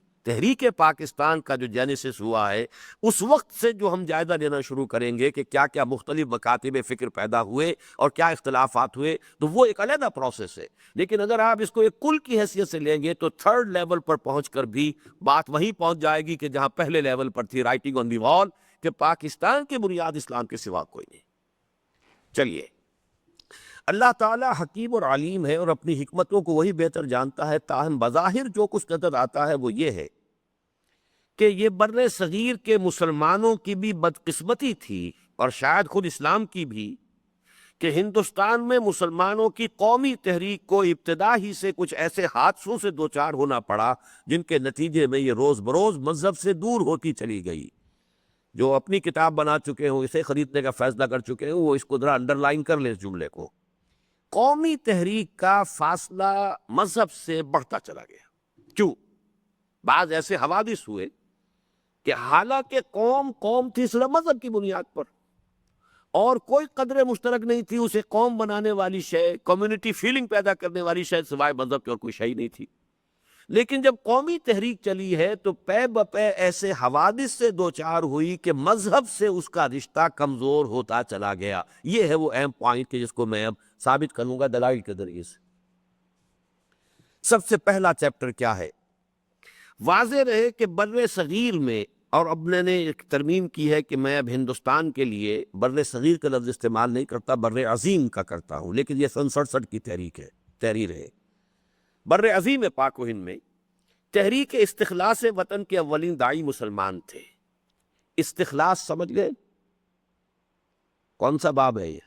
پاکستان کا جو جینیسس ہوا ہے، اس وقت سے جو ہم جائزہ لینا شروع کریں گے کہ کیا کیا مختلف مکاتب فکر پیدا ہوئے اور کیا اختلافات ہوئے، تو وہ ایک علیحدہ پروسیس ہے۔ لیکن اگر آپ اس کو ایک کل کی حیثیت سے لیں گے تو تھرڈ لیول پر پہنچ کر بھی بات وہیں پہنچ جائے گی کہ جہاں پہلے لیول پر تھی، رائٹنگ آن دی وال، کہ پاکستان کی بنیاد اسلام کے سوا کوئی نہیں۔ چلیے، اللہ تعالیٰ حکیم اور علیم ہے اور اپنی حکمتوں کو وہی بہتر جانتا ہے، تاہم بظاہر جو کچھ نظر آتا ہے وہ یہ ہے کہ یہ بر صغیر کے مسلمانوں کی بھی بدقسمتی تھی، اور شاید خود اسلام کی بھی، کہ ہندوستان میں مسلمانوں کی قومی تحریک کو ابتدا ہی سے کچھ ایسے حادثوں سے دوچار ہونا پڑا جن کے نتیجے میں یہ روز بروز مذہب سے دور ہوتی چلی گئی۔ جو اپنی کتاب بنا چکے ہوں، اسے خریدنے کا فیصلہ کر چکے ہوں، وہ اس کو ذرا انڈر لائن کر لیں اس جملے کو۔ قومی تحریک کا فاصلہ مذہب سے بڑھتا چلا گیا۔ کیوں؟ بعض ایسے حوادث ہوئے کہ حالانکہ قوم تھی صرف مذہب کی بنیاد پر، اور کوئی قدر مشترک نہیں تھی، اسے قوم بنانے والی شے، کمیونٹی فیلنگ پیدا کرنے والی شے سوائے مذہب کے اور کوئی شے ہی نہیں تھی۔ لیکن جب قومی تحریک چلی ہے تو پے بپے ایسے حوادث سے دوچار ہوئی کہ مذہب سے اس کا رشتہ کمزور ہوتا چلا گیا۔ یہ ہے وہ اہم پوائنٹ کہ جس کو میں اب ثابت کروں گا دلائل کے ذریعے سے۔ سب سے پہلا چیپٹر کیا ہے؟ واضح رہے کہ بر صغیر میں اور اب میں نے ایک ترمیم کی ہے کہ میں اب ہندوستان کے لیے بر صغیر کا لفظ استعمال نہیں کرتا، بر عظیم کا کرتا ہوں، لیکن یہ سن 67 کی تحریر ہے۔ بر عظیم پاک و ہند میں تحریک استخلاص وطن کے اولین داعی مسلمان تھے۔ استخلاص سمجھ گئے؟ کون سا باب ہے یہ؟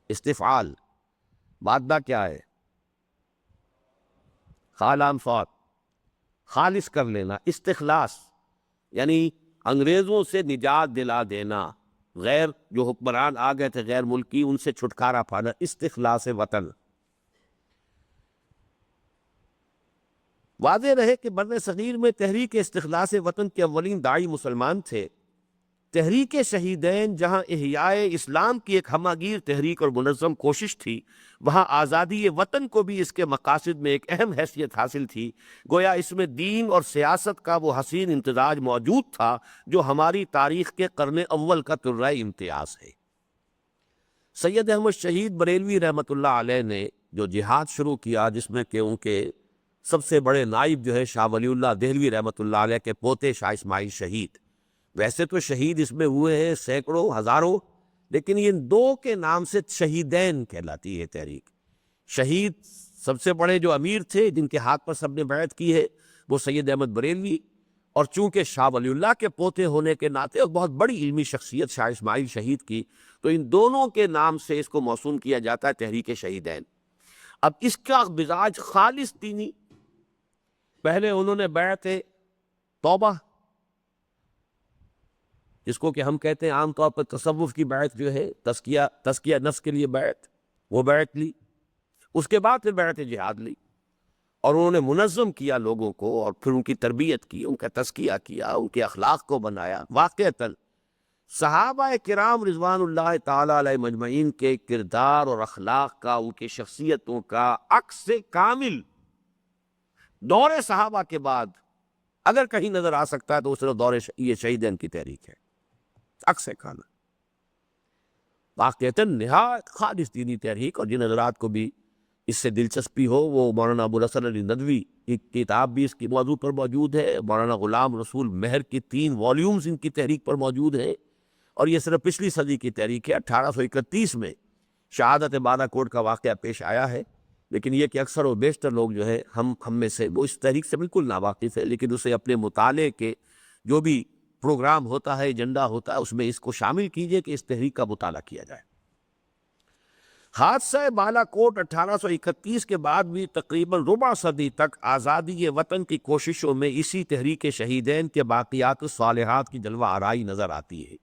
استفعال، مادہ کیا ہے؟ خالام فوت، خالص کر لینا۔ استخلاص یعنی انگریزوں سے نجات دلا دینا، غیر جو حکمران آ گئے تھے غیر ملکی، ان سے چھٹکارا پانا، استخلاص وطن۔ واضح رہے کہ بر صغیر میں تحریک استخلاص وطن کے اولین داعی مسلمان تھے۔ تحریک شہیدین جہاں احیاء اسلام کی ایک ہمہ گیر تحریک اور منظم کوشش تھی، وہاں آزادی وطن کو بھی اس کے مقاصد میں ایک اہم حیثیت حاصل تھی۔ گویا اس میں دین اور سیاست کا وہ حسین امتزاج موجود تھا جو ہماری تاریخ کے قرن اول کا طرۂ امتیاز ہے۔ سید احمد شہید بریلوی رحمۃ اللہ علیہ نے جو جہاد شروع کیا، جس میں کہ ان کے سب سے بڑے نائب جو ہے شاہ ولی اللہ دہلوی رحمۃ اللہ علیہ کے پوتے شاہ اسماعیل شہید، ویسے تو شہید اس میں ہوئے ہیں سینکڑوں ہزاروں، لیکن یہ دو کے نام سے شہیدین کہلاتی ہے تحریک۔ شہید سب سے بڑے جو امیر تھے جن کے ہاتھ پر سب نے بیعت کی ہے وہ سید احمد بریلوی، اور چونکہ شاہ ولی اللہ کے پوتے ہونے کے ناطے اور بہت بڑی علمی شخصیت شاہ اسماعیل شہید کی، تو ان دونوں کے نام سے اس کو موسوم کیا جاتا ہے تحریک شہیدین۔ اب اس کا مزاج خالص دینی، پہلے انہوں نے بیعت توبہ، جس کو کہ ہم کہتے ہیں عام طور پر تصوف کی بیعت جو ہے، تزکیہ نفس کے لیے بیعت، وہ بیعت لی۔ اس کے بعد پھر بیعت جہاد لی، اور انہوں نے منظم کیا لوگوں کو، اور پھر ان کی تربیت کی، ان کا تزکیہ کیا، ان کے اخلاق کو بنایا۔ واقعتاً صحابہ کرام رضوان اللہ تعالی علیہ مجمعین کے کردار اور اخلاق کا، ان کی شخصیتوں کا عکس کامل دور صحابہ کے بعد اگر کہیں نظر آ سکتا ہے تو اس دور یہ شہیدین کی تحریک ہے، عکس کامل، واقعتاً نہایت خالص دینی تحریک۔ اور جن حضرات کو بھی اس سے دلچسپی ہو، وہ مولانا ابو الحسن علی ندوی کی کتاب بھی اس کی موضوع پر موجود ہے، مولانا غلام رسول مہر کی 3 والیومز ان کی تحریک پر موجود ہیں، اور یہ صرف پچھلی صدی کی تحریک ہے۔ 1831 میں شہادت بالا کوٹ کا واقعہ پیش آیا ہے، لیکن یہ کہ اکثر و بیشتر لوگ جو ہے ہم میں سے وہ اس تحریک سے بالکل ناواقف ہے، لیکن اسے اپنے مطالعے کے جو بھی پروگرام ہوتا ہے، ایجنڈا ہوتا ہے، اس میں اس کو شامل کیجئے کہ اس تحریک کا مطالعہ کیا جائے۔ حادثہ بالا کوٹ 1831 کے بعد بھی تقریباً ربع صدی تک آزادی وطن کی کوششوں میں اسی تحریک شہیدین کے باقیات الصالحات کی جلوہ آرائی نظر آتی ہے۔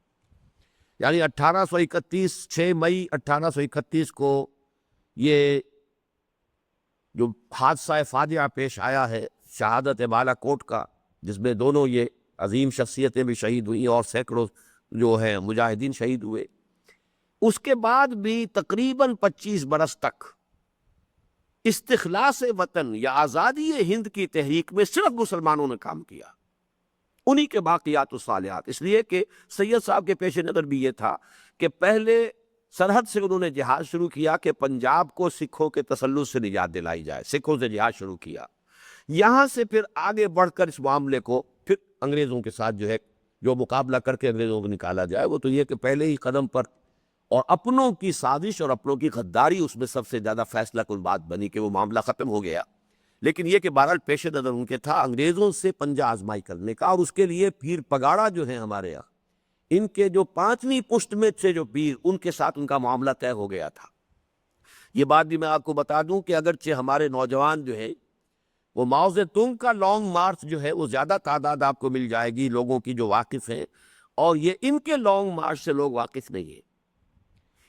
یعنی 1831 6 مئی 1831 کو یہ جو حادثہ فاجعہ پیش آیا ہے شہادت بالا کوٹ کا، جس میں دونوں یہ عظیم شخصیتیں بھی شہید ہوئی اور سینکڑوں جو ہیں مجاہدین شہید ہوئے، اس کے بعد بھی تقریباً 25 برس تک استخلاص وطن یا آزادی ہند کی تحریک میں صرف مسلمانوں نے کام کیا، انہی کے باقیات الصالحات۔ اس لیے کہ سید صاحب کے پیش نظر بھی یہ تھا کہ پہلے سرحد سے انہوں نے جہاد شروع کیا کہ پنجاب کو سکھوں کے تسلط سے نجات دلائی جائے، سکھوں سے جہاد شروع کیا، یہاں سے پھر آگے بڑھ کر اس معاملے کو پھر انگریزوں کے ساتھ جو مقابلہ کر کے انگریزوں کو نکالا جائے، وہ تو یہ کہ پہلے ہی قدم پر اور اپنوں کی سازش اور اپنوں کی غداری اس میں سب سے زیادہ فیصلہ کن بات بنی کہ وہ معاملہ ختم ہو گیا۔ لیکن یہ کہ بہرحال پیش نظر ان کے تھا انگریزوں سے پنجہ آزمائی کرنے کا، اور اس کے لیے پیر پگاڑا جو ہیں ہمارے یہاں، ان کے جو 5ویں پشت میں سے جو پیر، ان کے ساتھ ان کا معاملہ طے ہو گیا تھا۔ یہ بات بھی میں آپ کو بتا دوں کہ اگرچہ ہمارے نوجوان جو ہیں وہ ماؤ زیتونگ کا لانگ مارچ جو ہے وہ زیادہ تعداد آپ کو مل جائے گی لوگوں کی جو واقف ہیں، اور یہ ان کے لانگ مارچ سے لوگ واقف نہیں ہیں۔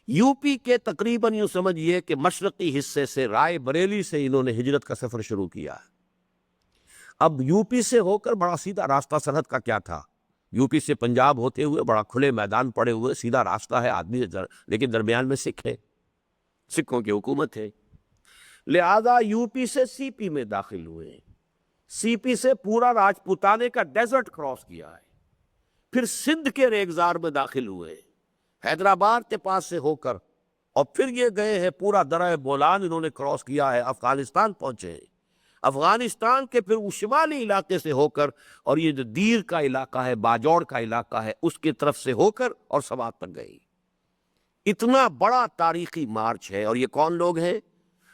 یو پی کے تقریباً یوں سمجھیے کہ مشرقی حصے سے رائے بریلی سے انہوں نے ہجرت کا سفر شروع کیا۔ اب یو پی سے ہو کر بڑا سیدھا راستہ سرحد کا کیا تھا، یو پی سے پنجاب ہوتے ہوئے بڑا کھلے میدان پڑے ہوئے سیدھا راستہ ہے آدمی، لیکن درمیان میں سکھ ہے، سکھوں کی حکومت ہے، لہذا یو پی سے سی پی میں داخل ہوئے، سی پی سے پورا راجپوتانے کا ڈیزرٹ کراس کیا ہے، پھر سندھ کے ریگزار میں داخل ہوئے، حیدرآباد کے پاس سے ہو کر، اور پھر یہ گئے ہیں پورا درہ بولان انہوں نے کراس کیا ہے، افغانستان پہنچے ہیں۔ افغانستان کے پھر وہ شمالی علاقے سے ہو کر اور یہ جو دیر کا علاقہ ہے، باجوڑ کا علاقہ ہے، اس کی طرف سے ہو کر اور سوات تک گئی۔ اتنا بڑا تاریخی مارچ ہے۔ اور یہ کون لوگ ہیں؟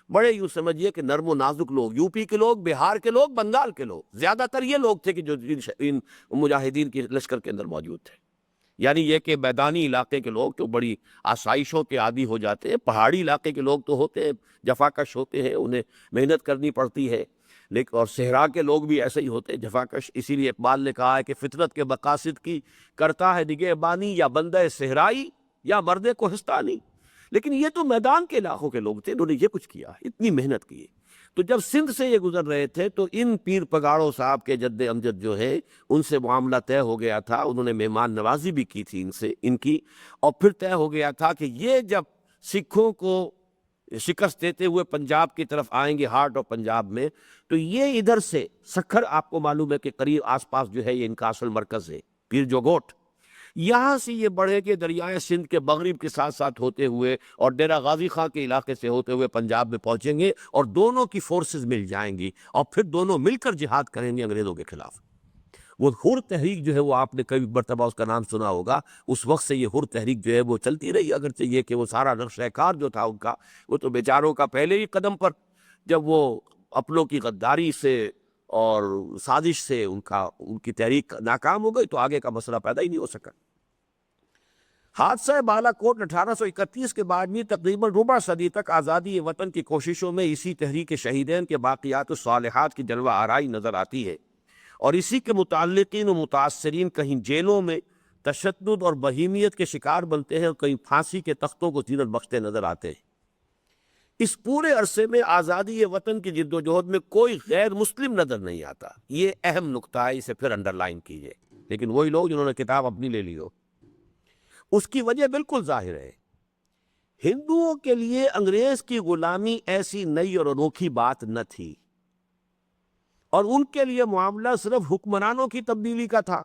بڑے یوں سمجھیے کہ نرم و نازک لوگ، یو پی کے لوگ، بہار کے لوگ، بنگال کے لوگ، زیادہ تر یہ لوگ تھے کہ جو ان مجاہدین کی لشکر کے اندر موجود تھے۔ یعنی یہ کہ میدانی علاقے کے لوگ تو بڑی آسائشوں کے عادی ہو جاتے ہیں، پہاڑی علاقے کے لوگ تو ہوتے ہیں جفاکش ہوتے ہیں، انہیں محنت کرنی پڑتی ہے، لیکن اور صحرا کے لوگ بھی ایسے ہی ہوتے ہیں جفاکش۔ اسی لیے اقبال نے کہا ہے کہ فطرت کے مقاصد کی کرتا ہے نگہبانی، یا بندہ صحرائی یا مرد کوہستانی۔ لیکن یہ تو میدان کے علاقوں کے لوگ تھے، انہوں نے یہ کچھ کیا، اتنی محنت کی۔ تو جب سندھ سے یہ گزر رہے تھے تو ان پیر پگاڑوں صاحب کے جد امجد جو ہے ان سے معاملہ طے ہو گیا تھا، انہوں نے مہمان نوازی بھی کی تھی ان کی، اور پھر طے ہو گیا تھا کہ یہ جب سکھوں کو شکست دیتے ہوئے پنجاب کی طرف آئیں گے، ہارٹ آف پنجاب میں، تو یہ ادھر سے سکھر، آپ کو معلوم ہے کہ قریب آس پاس جو ہے یہ ان کا اصل مرکز ہے، پیر جوگوٹ، یہاں سے یہ بڑھے کے دریائے سندھ کے مغرب کے ساتھ ساتھ ہوتے ہوئے اور ڈیرہ غازی خان کے علاقے سے ہوتے ہوئے پنجاب میں پہنچیں گے، اور دونوں کی فورسز مل جائیں گی، اور پھر دونوں مل کر جہاد کریں گے انگریزوں کے خلاف۔ وہ حر تحریک جو ہے وہ آپ نے کئی مرتبہ اس کا نام سنا ہوگا، اس وقت سے یہ حر تحریک جو ہے وہ چلتی رہی، اگرچہ یہ کہ وہ سارا نقشہ کار جو تھا ان کا، وہ تو بیچاروں کا پہلے ہی قدم پر جب وہ اپنوں کی غداری سے اور سازش سے ان کی تحریک ناکام ہو گئی تو آگے کا مسئلہ پیدا ہی نہیں ہو سکا۔ حادثہ بالا کوٹ 1831 کے بعد بھی تقریباً ربع صدی تک آزادی وطن کی کوششوں میں اسی تحریک شہیدین کے باقیات و صالحات کی جلوہ آرائی نظر آتی ہے، اور اسی کے متعلقین و متاثرین کہیں جیلوں میں تشدد اور بہیمیت کے شکار بنتے ہیں، اور کہیں پھانسی کے تختوں کو زینت بخشتے نظر آتے ہیں۔ اس پورے عرصے میں آزادی وطن کی جد و جہد میں کوئی غیر مسلم نظر نہیں آتا، یہ اہم نقطہ ہے، اسے پھر انڈر لائن کیجئے۔ لیکن وہی لوگ جنہوں نے کتاب اپنی لے لی ہو، اس کی وجہ بالکل ظاہر ہے۔ ہندوؤں کے لیے انگریز کی غلامی ایسی نئی اور انوکھی بات نہ تھی، اور ان کے لیے معاملہ صرف حکمرانوں کی تبدیلی کا تھا،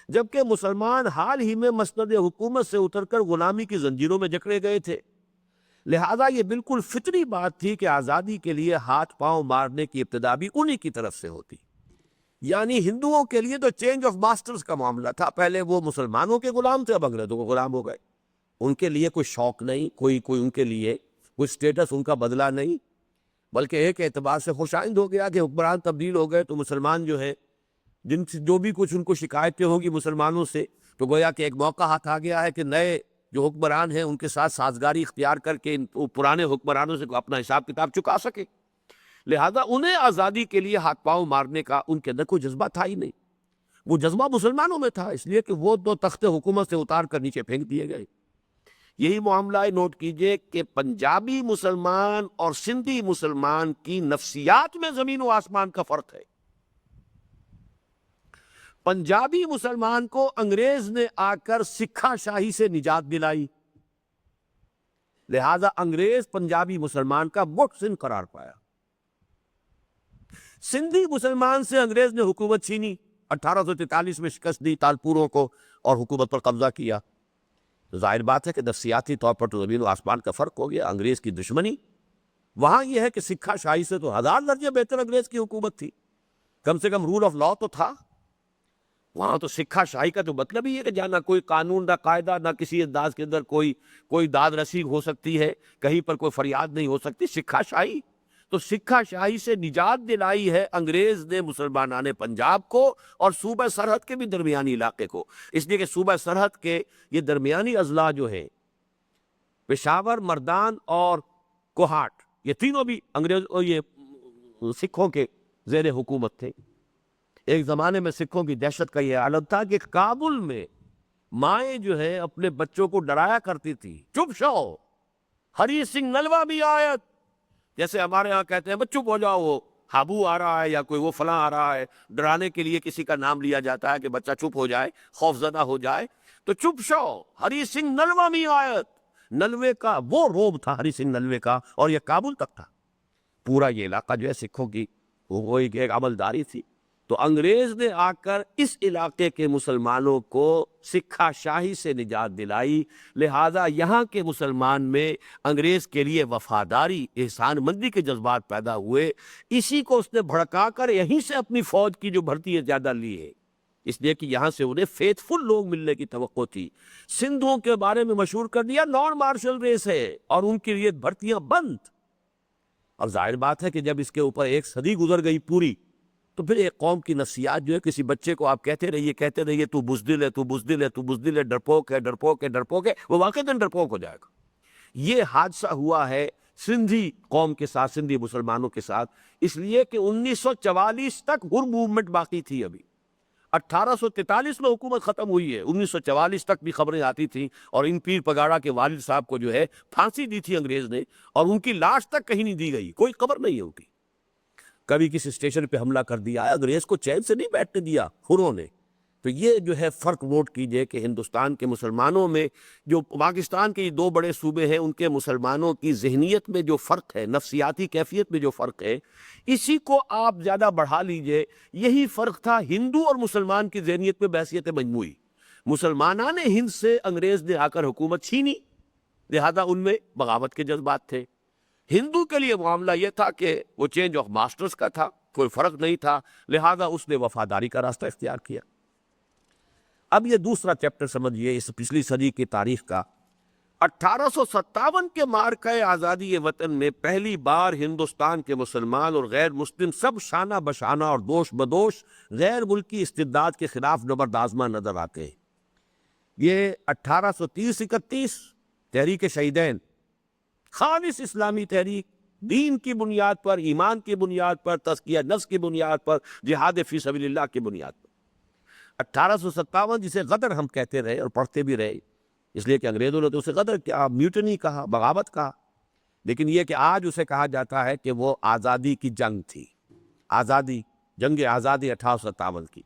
جبکہ مسلمان حال ہی میں مسند حکومت سے اتر کر غلامی کی زنجیروں میں جکڑے گئے تھے۔ لہذا یہ بالکل فطری بات تھی کہ آزادی کے لیے ہاتھ پاؤں مارنے کی ابتدا بھی انہی کی طرف سے ہوتی۔ یعنی ہندوؤں کے لیے تو چینج آف ماسٹرز کا معاملہ تھا، پہلے وہ مسلمانوں کے غلام تھے، اب انگریزوں کے غلام ہو گئے۔ ان کے لیے کوئی شوق نہیں، کوئی ان کے لیے کوئی سٹیٹس ان کا بدلا نہیں، بلکہ ایک اعتبار سے خوشائند ہو گیا کہ حکمران تبدیل ہو گئے تو مسلمان جو ہے، جن سے جو بھی کچھ ان کو شکایتیں ہوگی مسلمانوں سے، تو گویا کہ ایک موقع ہاتھ آ گیا ہے کہ نئے جو حکمران ہیں ان کے ساتھ سازگاری اختیار کر کے ان پرانے حکمرانوں سے اپنا حساب کتاب چکا سکے۔ لہذا انہیں آزادی کے لیے ہاتھ پاؤں مارنے کا ان کے اندر کوئی جذبہ تھا ہی نہیں، وہ جذبہ مسلمانوں میں تھا، اس لیے کہ وہ تو تخت حکومت سے اتار کر نیچے پھینک دیے گئے۔ یہی معاملہ ہے، نوٹ کیجئے کہ پنجابی مسلمان اور سندھی مسلمان کی نفسیات میں زمین و آسمان کا فرق ہے۔ پنجابی مسلمان کو انگریز نے آ کر سکھا شاہی سے نجات دلائی، لہذا انگریز پنجابی مسلمان کا محسن قرار پایا۔ سندھی مسلمان سے انگریز نے حکومت چھینی، 1843 میں شکست دی تالپوروں کو اور حکومت پر قبضہ کیا، تو ظاہر بات ہے کہ نفسیاتی طور پر تو زمین و آسمان کا فرق ہو گیا۔ انگریز کی دشمنی وہاں یہ ہے کہ سکھا شاہی سے تو 1000 درجے بہتر انگریز کی حکومت تھی، کم سے کم رول آف لا تو تھا وہاں۔ تو سکھا شاہی کا تو مطلب ہی ہے کہ جہاں نہ کوئی قانون، نہ قاعدہ، نہ کسی انداز کے اندر کوئی داد رسی ہو سکتی ہے، کہیں پر کوئی فریاد نہیں ہو سکتی، سکھا شاہی۔ تو سکھا شاہی سے نجات دلائی ہے انگریز نے مسلمانان پنجاب کو اور صوبہ سرحد کے بھی درمیانی علاقے کو، اس لیے کہ صوبہ سرحد کے یہ درمیانی اضلاع جو ہے، پشاور، مردان اور کوہاٹ، یہ تینوں بھی انگریز اور یہ سکھوں کے زیر حکومت تھے۔ ایک زمانے میں سکھوں کی دہشت کا یہ عالم تھا کہ کابل میں مائیں جو ہے اپنے بچوں کو ڈرایا کرتی تھی، چپ شو، ہری سنگھ نلوا بھی آیت، جیسے ہمارے ہاں کہتے ہیں چپ ہو جاؤ، وہ ہابو آ رہا ہے یا کوئی وہ فلاں آ رہا ہے، ڈرانے کے لیے کسی کا نام لیا جاتا ہے کہ بچہ چپ ہو جائے، خوف زدہ ہو جائے، تو چپ شو، ہری سنگھ نلوا بھی آیت۔ نلوے کا وہ روب تھا ہری سنگھ نلوے کا، اور یہ کابل تک تھا۔ پورا یہ علاقہ جو ہے سکھوں کی وہ ایک عملداری تھی۔ تو انگریز نے آ کر اس علاقے کے مسلمانوں کو سکھا شاہی سے نجات دلائی، لہذا یہاں کے مسلمان میں انگریز کے لیے وفاداری، احسان مندی کے جذبات پیدا ہوئے۔ اسی کو اس نے بھڑکا کر یہیں سے اپنی فوج کی جو بھرتی ہے زیادہ لی ہے، اس لیے کہ یہاں سے انہیں فیتھ فل لوگ ملنے کی توقع تھی۔ سندھوں کے بارے میں مشہور کر دیا نان مارشل ریس ہے اور ان کے لیے بھرتیاں بند۔ اب ظاہر بات ہے کہ جب اس کے اوپر ایک صدی گزر گئی پوری، تو پھر ایک قوم کی نفسیات جو ہے، کسی بچے کو آپ کہتے رہیے تو بزدل ہے، تو بزدل ہے، تو بزدل ہے، ڈرپوک ہے، ڈرپوک ہے، ڈرپوک ہے، وہ واقعتاً ڈرپوک ہو جائے گا۔ یہ حادثہ ہوا ہے سندھی قوم کے ساتھ، سندھی مسلمانوں کے ساتھ، اس لیے کہ 1944 تک حر موومنٹ باقی تھی۔ ابھی 1843 میں حکومت ختم ہوئی ہے، 1944 تک بھی خبریں آتی تھیں، اور ان پیر پگاڑا کے والد صاحب کو جو ہے پھانسی دی تھی انگریز نے، اور ان کی لاش تک کہیں نہیں دی گئی، کوئی خبر نہیں ہے ان کی۔ کبھی کسی اسٹیشن پہ حملہ کر دیا، انگریز کو چین سے نہیں بیٹھنے دیا حروں نے۔ تو یہ جو ہے فرق نوٹ کیجئے کہ ہندوستان کے مسلمانوں میں، جو پاکستان کے یہ دو بڑے صوبے ہیں، ان کے مسلمانوں کی ذہنیت میں جو فرق ہے، نفسیاتی کیفیت میں جو فرق ہے، اسی کو آپ زیادہ بڑھا لیجئے۔ یہی فرق تھا ہندو اور مسلمان کی ذہنیت میں بحیثیت مجموعی۔ مسلمانان ہند سے انگریز نے آ کر حکومت چھینی، لہذا ان میں بغاوت کے جذبات تھے۔ ہندو کے لیے معاملہ یہ تھا کہ وہ چینج آف ماسٹرز کا تھا، کوئی فرق نہیں تھا، لہذا اس نے وفاداری کا راستہ اختیار کیا۔ اب یہ دوسرا چیپٹر سمجھیے اس پچھلی صدی کی تاریخ کا۔ 1857 کے معرکہ آزادی وطن میں پہلی بار ہندوستان کے مسلمان اور غیر مسلم سب شانہ بشانہ اور دوش بدوش غیر ملکی استبداد کے خلاف نبرد نظر آتے ہیں۔ یہ 1830-31 تحریک شہیدین، خالص اسلامی تحریک، دین کی بنیاد پر، ایمان کی بنیاد پر، تزکیہ نفس کی بنیاد پر، جہاد فی سبیل اللہ کی بنیاد پر۔ 1857 جسے غدر ہم کہتے رہے اور پڑھتے بھی رہے، اس لیے کہ انگریزوں نے تو اسے غدر کیا، میوٹنی کہا، بغاوت کہا، لیکن یہ کہ آج اسے کہا جاتا ہے کہ وہ آزادی کی جنگ تھی، آزادی، جنگ آزادی 1857 کی۔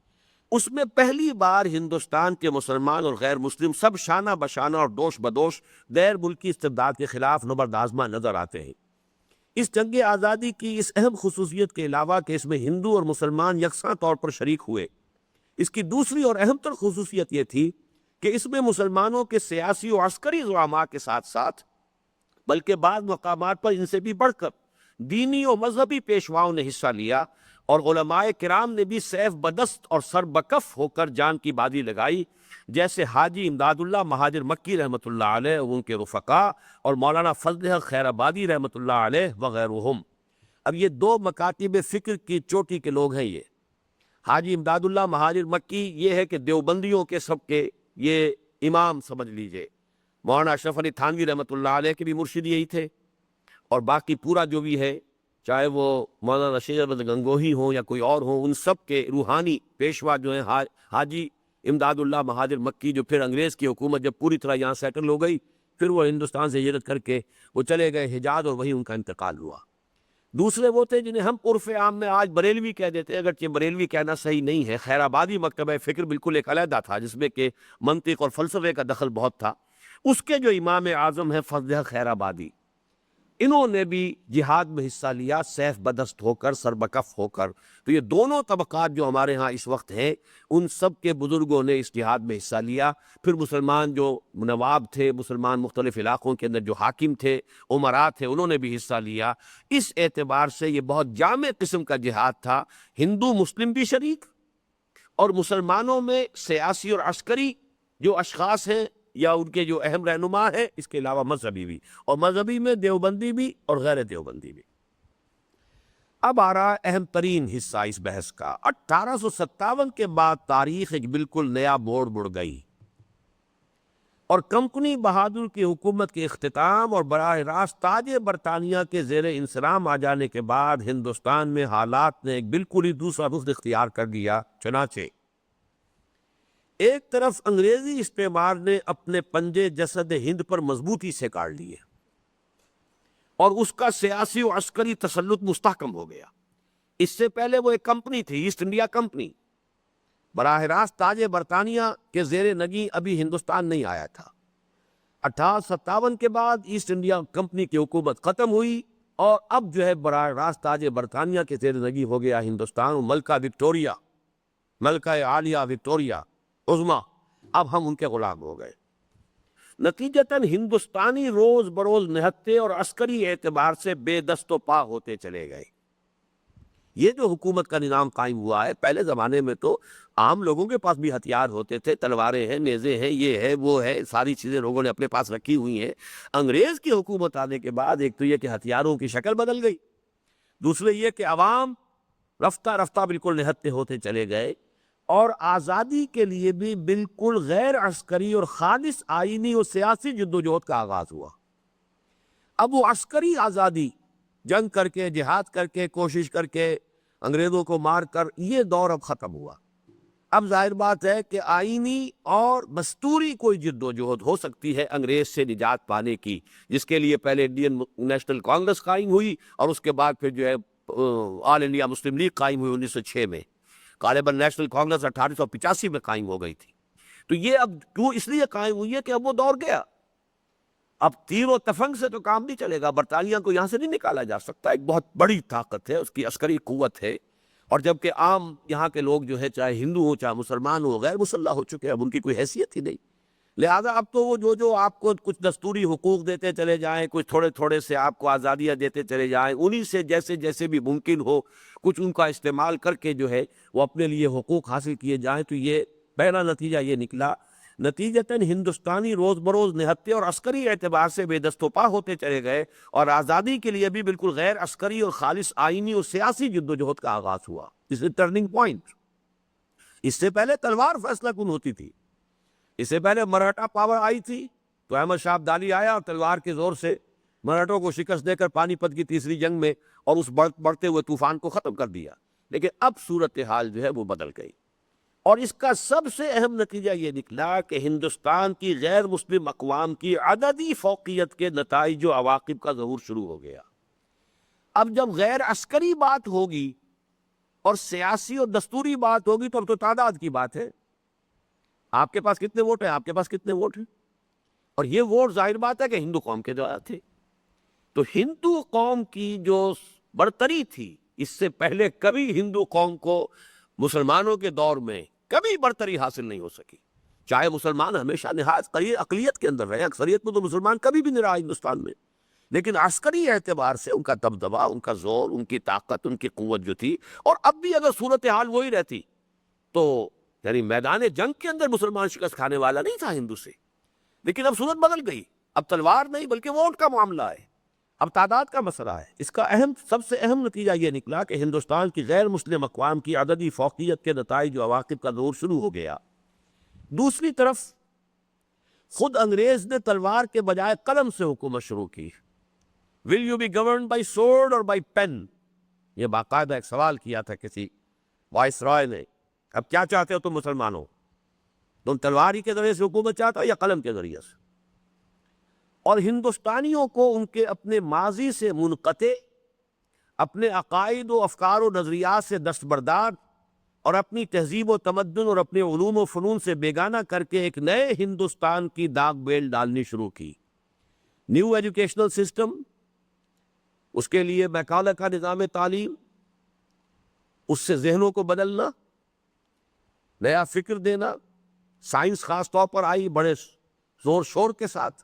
اس میں پہلی بار ہندوستان کے مسلمان اور غیر مسلم سب شانہ بشانہ اور دوش بدوش غیر ملکی استبداد کے خلاف نبرد آزما نظر آتے ہیں۔ اس جنگ آزادی کی اس اہم خصوصیت کے علاوہ کہ اس میں ہندو اور مسلمان یکساں طور پر شریک ہوئے، اس کی دوسری اور اہم تر خصوصیت یہ تھی کہ اس میں مسلمانوں کے سیاسی و عسکری زعماء کے ساتھ ساتھ، بلکہ بعض مقامات پر ان سے بھی بڑھ کر دینی و مذہبی پیشواؤں نے حصہ لیا، اور علماء کرام نے بھی سیف بدست اور سر بکف ہو کر جان کی بازی لگائی، جیسے حاجی امداد اللہ مہاجر مکی رحمۃ اللہ علیہ اور ان کے رفقا، اور مولانا فضل حق خیر آبادی رحمۃ اللہ علیہ وغیرہم۔ اب یہ دو مکاتب فکر کی چوٹی کے لوگ ہیں۔ یہ حاجی امداد اللہ مہاجر مکی یہ ہے کہ دیوبندیوں کے سب کے یہ امام سمجھ لیجئے، مولانا اشرف علی تھانوی رحمۃ اللہ علیہ کے بھی مرشد یہی تھے، اور باقی پورا جو بھی ہے، چاہے وہ مولانا رشید احمد گنگوہی ہوں یا کوئی اور ہوں، ان سب کے روحانی پیشوا جو ہیں حاجی امداد اللہ مہاجر مکی، جو پھر انگریز کی حکومت جب پوری طرح یہاں سیٹل ہو گئی، پھر وہ ہندوستان سے ہجرت کر کے وہ چلے گئے حجاز، اور وہیں ان کا انتقال ہوا۔ دوسرے وہ تھے جنہیں ہم عرف عام میں آج بریلوی کہہ دیتے ہیں، اگرچہ بریلوی کہنا صحیح نہیں ہے، خیر آبادی مکتبہ فکر بالکل ایک علیحدہ تھا جس میں کہ منطق اور فلسفے کا دخل بہت تھا۔ اس کے جو امام اعظم ہیں فضل حق خیر آبادی، انہوں نے بھی جہاد میں حصہ لیا، سیف بدست ہو کر، سربکف ہو کر۔ تو یہ دونوں طبقات جو ہمارے ہاں اس وقت ہیں، ان سب کے بزرگوں نے اس جہاد میں حصہ لیا۔ پھر مسلمان جو نواب تھے، مسلمان مختلف علاقوں کے اندر جو حاکم تھے، امراء تھے، انہوں نے بھی حصہ لیا۔ اس اعتبار سے یہ بہت جامع قسم کا جہاد تھا، ہندو مسلم بھی شریک، اور مسلمانوں میں سیاسی اور عسکری جو اشخاص ہیں یا ان کے جو اہم رہنما ہیں، اس کے علاوہ مذہبی بھی، اور مذہبی میں دیوبندی بھی اور غیر دیوبندی بھی۔ اب آ رہا اہم ترین حصہ اس بحث کا۔ 1857 کے بعد تاریخ ایک بالکل نیا موڑ مڑ گئی، اور کمپنی بہادر کی حکومت کے اختتام اور براہ راست تاج برطانیہ کے زیر انصرام آ جانے کے بعد ہندوستان میں حالات نے ایک بالکل ہی دوسرا رخ اختیار کر دیا۔ چنانچہ ایک طرف انگریزی استعمار نے اپنے پنجے جسد ہند پر مضبوطی سے کاٹ لیے، اور اس کا سیاسی و عسکری تسلط مستحکم ہو گیا۔ اس سے پہلے وہ ایک کمپنی تھی، ایسٹ انڈیا کمپنی، براہ راست تاج برطانیہ کے زیر نگیں ابھی ہندوستان نہیں آیا تھا۔ 1857 کے بعد ایسٹ انڈیا کمپنی کی حکومت ختم ہوئی، اور اب جو ہے براہ راست تاج برطانیہ کے زیر نگیں ہو گیا ہندوستان، ملکہ وکٹوریہ ملکہ عالیہ وکٹوریا عظمیٰ، اب ہم ان کے غلام ہو گئے۔ نتیجتاً ہندوستانی روز بروز نہتے اور عسکری اعتبار سے بے دست و پا ہوتے چلے گئے۔ یہ جو حکومت کا نظام قائم ہوا ہے، پہلے زمانے میں تو عام لوگوں کے پاس بھی ہتھیار ہوتے تھے، تلواریں ہیں، نیزے ہیں، یہ ہے وہ ہے، ساری چیزیں لوگوں نے اپنے پاس رکھی ہوئی ہیں۔ انگریز کی حکومت آنے کے بعد ایک تو یہ کہ ہتھیاروں کی شکل بدل گئی، دوسرے یہ کہ عوام رفتہ رفتہ بالکل نہتے ہوتے چلے گئے، اور آزادی کے لیے بھی بالکل غیر عسکری اور خالص آئینی اور سیاسی جدوجہد کا آغاز ہوا۔ اب وہ عسکری آزادی، جنگ کر کے، جہاد کر کے، کوشش کر کے، انگریزوں کو مار کر، یہ دور اب ختم ہوا۔ اب ظاہر بات ہے کہ آئینی اور دستوری کوئی جدوجہد ہو سکتی ہے انگریز سے نجات پانے کی، جس کے لیے پہلے انڈین نیشنل کانگریس قائم ہوئی، اور اس کے بعد پھر جو ہے آل انڈیا مسلم لیگ قائم ہوئی 1906 میں۔ غالباً نیشنل کانگریس 1885 میں قائم ہو گئی تھی۔ تو یہ اب کیوں اس لیے قائم ہوئی ہے کہ اب وہ دور گیا، اب تیر و تفنگ سے تو کام نہیں چلے گا، برطانیہ کو یہاں سے نہیں نکالا جا سکتا، ایک بہت بڑی طاقت ہے، اس کی عسکری قوت ہے، اور جبکہ عام یہاں کے لوگ جو ہے، چاہے ہندو ہو چاہے مسلمان ہو، غیر مسلح ہو چکے ہیں، اب ان کی کوئی حیثیت ہی نہیں۔ لہٰذا اب تو وہ جو آپ کو کچھ دستوری حقوق دیتے چلے جائیں، کچھ تھوڑے تھوڑے سے آپ کو آزادیاں دیتے چلے جائیں، انہی سے جیسے جیسے بھی ممکن ہو کچھ ان کا استعمال کر کے جو ہے وہ اپنے لیے حقوق حاصل کیے جائیں، تو یہ پہلا نتیجہ یہ نکلا۔ نتیجتاً ہندوستانی روز بروز نہتے اور عسکری اعتبار سے بے دست و پا ہوتے چلے گئے، اور آزادی کے لیے بھی بالکل غیر عسکری اور خالص آئینی اور سیاسی جدوجہد کا آغاز ہوا۔ اس ٹرننگ پوائنٹ۔ اس سے پہلے تلوار فیصلہ کن ہوتی تھی، اس سے پہلے مراٹھا پاور آئی تھی تو احمد شاہ ابدالی آیا اور تلوار کے زور سے مراٹھوں کو شکست دے کر پانی پت کی تیسری جنگ میں اور اس بڑھتے ہوئے طوفان کو ختم کر دیا۔ لیکن اب صورتحال جو ہے وہ بدل گئی، اور اس کا سب سے اہم نتیجہ یہ نکلا کہ ہندوستان کی غیر مسلم اقوام کی عددی فوقیت کے نتائج و عواقب کا ظہور شروع ہو گیا۔ اب جب غیر عسکری بات ہوگی اور سیاسی اور دستوری بات ہوگی تو اب تو تعداد کی بات ہے، آپ کے پاس کتنے ووٹ ہیں، آپ کے پاس کتنے ووٹ ہیں، اور یہ ووٹ ظاہر بات ہے کہ ہندو قوم کے جو تھے۔ تو ہندو قوم کی جو برتری تھی، اس سے پہلے کبھی ہندو قوم کو مسلمانوں کے دور میں کبھی برتری حاصل نہیں ہو سکی، چاہے مسلمان ہمیشہ نہایت اقلیت کے اندر رہے، اکثریت میں تو مسلمان کبھی بھی نہیں رہا ہندوستان میں، لیکن عسکری اعتبار سے ان کا دبدبا، ان کا زور، ان کی طاقت، ان کی قوت جو تھی، اور اب بھی اگر صورتحال وہی رہتی تو یعنی میدان جنگ کے اندر مسلمان شکست کھانے والا نہیں تھا ہندو سے، لیکن اب صورت بدل گئی، اب تلوار نہیں بلکہ ووٹ کا معاملہ ہے، اب تعداد کا مسئلہ ہے۔ اس کا سب سے اہم نتیجہ یہ نکلا کہ ہندوستان کی غیر مسلم اقوام کی عددی فوقیت کے نتائج و عواقب کا ظہور شروع ہو گیا۔ دوسری طرف خود انگریز نے تلوار کے بجائے قلم سے حکومت شروع کی۔ Will you be governed by sword or by pen؟ یہ باقاعدہ ایک سوال کیا تھا کسی وائس رائے نے، اب کیا چاہتے ہو تم مسلمانوں، تم تلوار ہی کے ذریعے سے حکومت چاہتے ہو یا قلم کے ذریعے سے؟ اور ہندوستانیوں کو ان کے اپنے ماضی سے منقطع، اپنے عقائد و افکار و نظریات سے دستبردار، اور اپنی تہذیب و تمدن اور اپنے علوم و فنون سے بیگانہ کر کے ایک نئے ہندوستان کی داغ بیل ڈالنی شروع کی۔ نیو ایجوکیشنل سسٹم، اس کے لیے میکالہ کا نظام تعلیم، اس سے ذہنوں کو بدلنا، نیا فکر دینا، سائنس خاص طور پر آئی بڑے زور شور کے ساتھ۔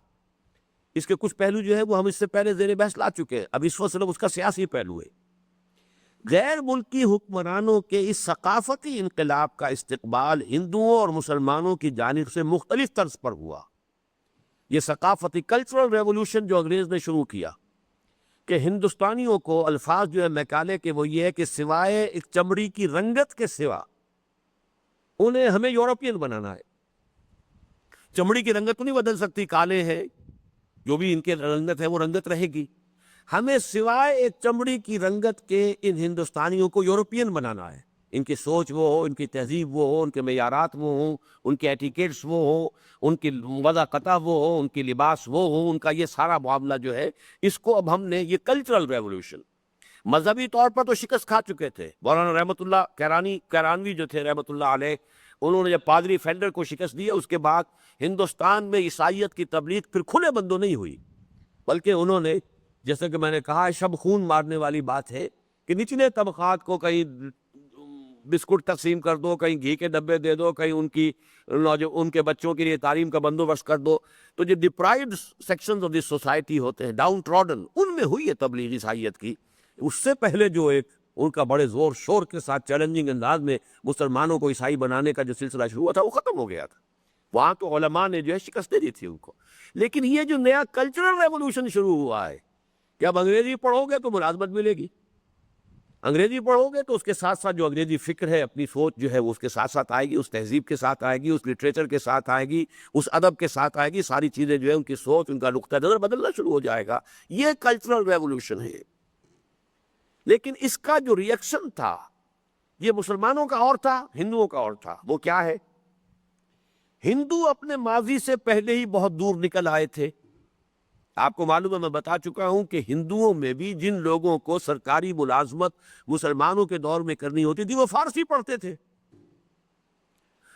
اس کے کچھ پہلو جو ہے وہ ہم اس سے پہلے زیر بحث لا چکے ہیں، اب اس وقت صرف اس کا سیاسی پہلو ہے۔ غیر ملکی حکمرانوں کے اس ثقافتی انقلاب کا استقبال ہندوؤں اور مسلمانوں کی جانب سے مختلف طرز پر ہوا۔ یہ ثقافتی کلچرل ریولوشن جو انگریز نے شروع کیا کہ ہندوستانیوں کو الفاظ جو ہے میکالے کے وہ یہ ہے کہ سوائے ایک چمڑی کی رنگت کے سوا انہیں ہمیں یورپین بنانا ہے۔ چمڑی کی رنگت تو نہیں بدل سکتی، کالے ہیں، جو بھی ان کے رنگت ہے وہ رنگت رہے گی، ہمیں سوائے ایک چمڑی کی رنگت کے ان ہندوستانیوں کو یورپین بنانا ہے۔ ان کی سوچ وہ ہو، ان کی تہذیب وہ ہو، ان کے معیارات وہ ہوں، ان کے ایٹیکیٹس وہ ہوں، ان کی وضع قطع وہ ہو، ان کی لباس وہ ہو، ان کا یہ سارا معاملہ جو ہے، اس کو اب ہم نے یہ کلچرل ریولوشن، مذہبی طور پر تو شکست کھا چکے تھے۔ مولانا رحمۃ اللہ کیرانوی جو تھے رحمۃ اللہ علیہ، انہوں نے جب پادری فینڈر کو شکست دی، اس کے بعد ہندوستان میں عیسائیت کی تبلیغ پھر کھلے بندوں نہیں ہوئی، بلکہ انہوں نے، جیسے کہ میں نے کہا، شب خون مارنے والی بات ہے کہ نچلے طبقات کو کہیں بسکٹ تقسیم کر دو، کہیں گھی کے ڈبے دے دو، کہیں ان کے بچوں کے لیے تعلیم کا بندوبست کر دو. تو جو deprived sections of this society ہوتے ہیں، ڈاؤن ٹراڈن، ان میں ہوئی ہے تبلیغ عیسائیت کی. اس سے پہلے جو ایک ان کا بڑے زور شور کے ساتھ چیلنجنگ انداز میں مسلمانوں کو عیسائی بنانے کا جو سلسلہ شروع ہوا تھا وہ ختم ہو گیا تھا. وہاں تو علماء نے جو ہے شکست دے دی تھی ان کو. لیکن یہ جو نیا کلچرل ریولوشن شروع ہوا ہے کہ اب انگریزی پڑھو گے تو ملازمت ملے گی، انگریزی پڑھو گے تو اس کے ساتھ ساتھ جو انگریزی فکر ہے، اپنی سوچ جو ہے وہ اس کے ساتھ ساتھ آئے گی، اس تہذیب کے ساتھ آئے گی، اس لٹریچر کے ساتھ آئے گی، اس ادب کے ساتھ آئے گی. ساری چیزیں جو ہے ان کی سوچ، ان کا نقطہ نظر بدلنا شروع ہو جائے گا. یہ کلچرل ریولوشن ہے. لیکن اس کا جو ریئیکشن تھا یہ مسلمانوں کا اور تھا، ہندوؤں کا اور تھا. وہ کیا ہے؟ ہندو اپنے ماضی سے پہلے ہی بہت دور نکل آئے تھے. آپ کو معلوم ہے، میں بتا چکا ہوں کہ ہندوؤں میں بھی جن لوگوں کو سرکاری ملازمت مسلمانوں کے دور میں کرنی ہوتی تھی وہ فارسی پڑھتے تھے.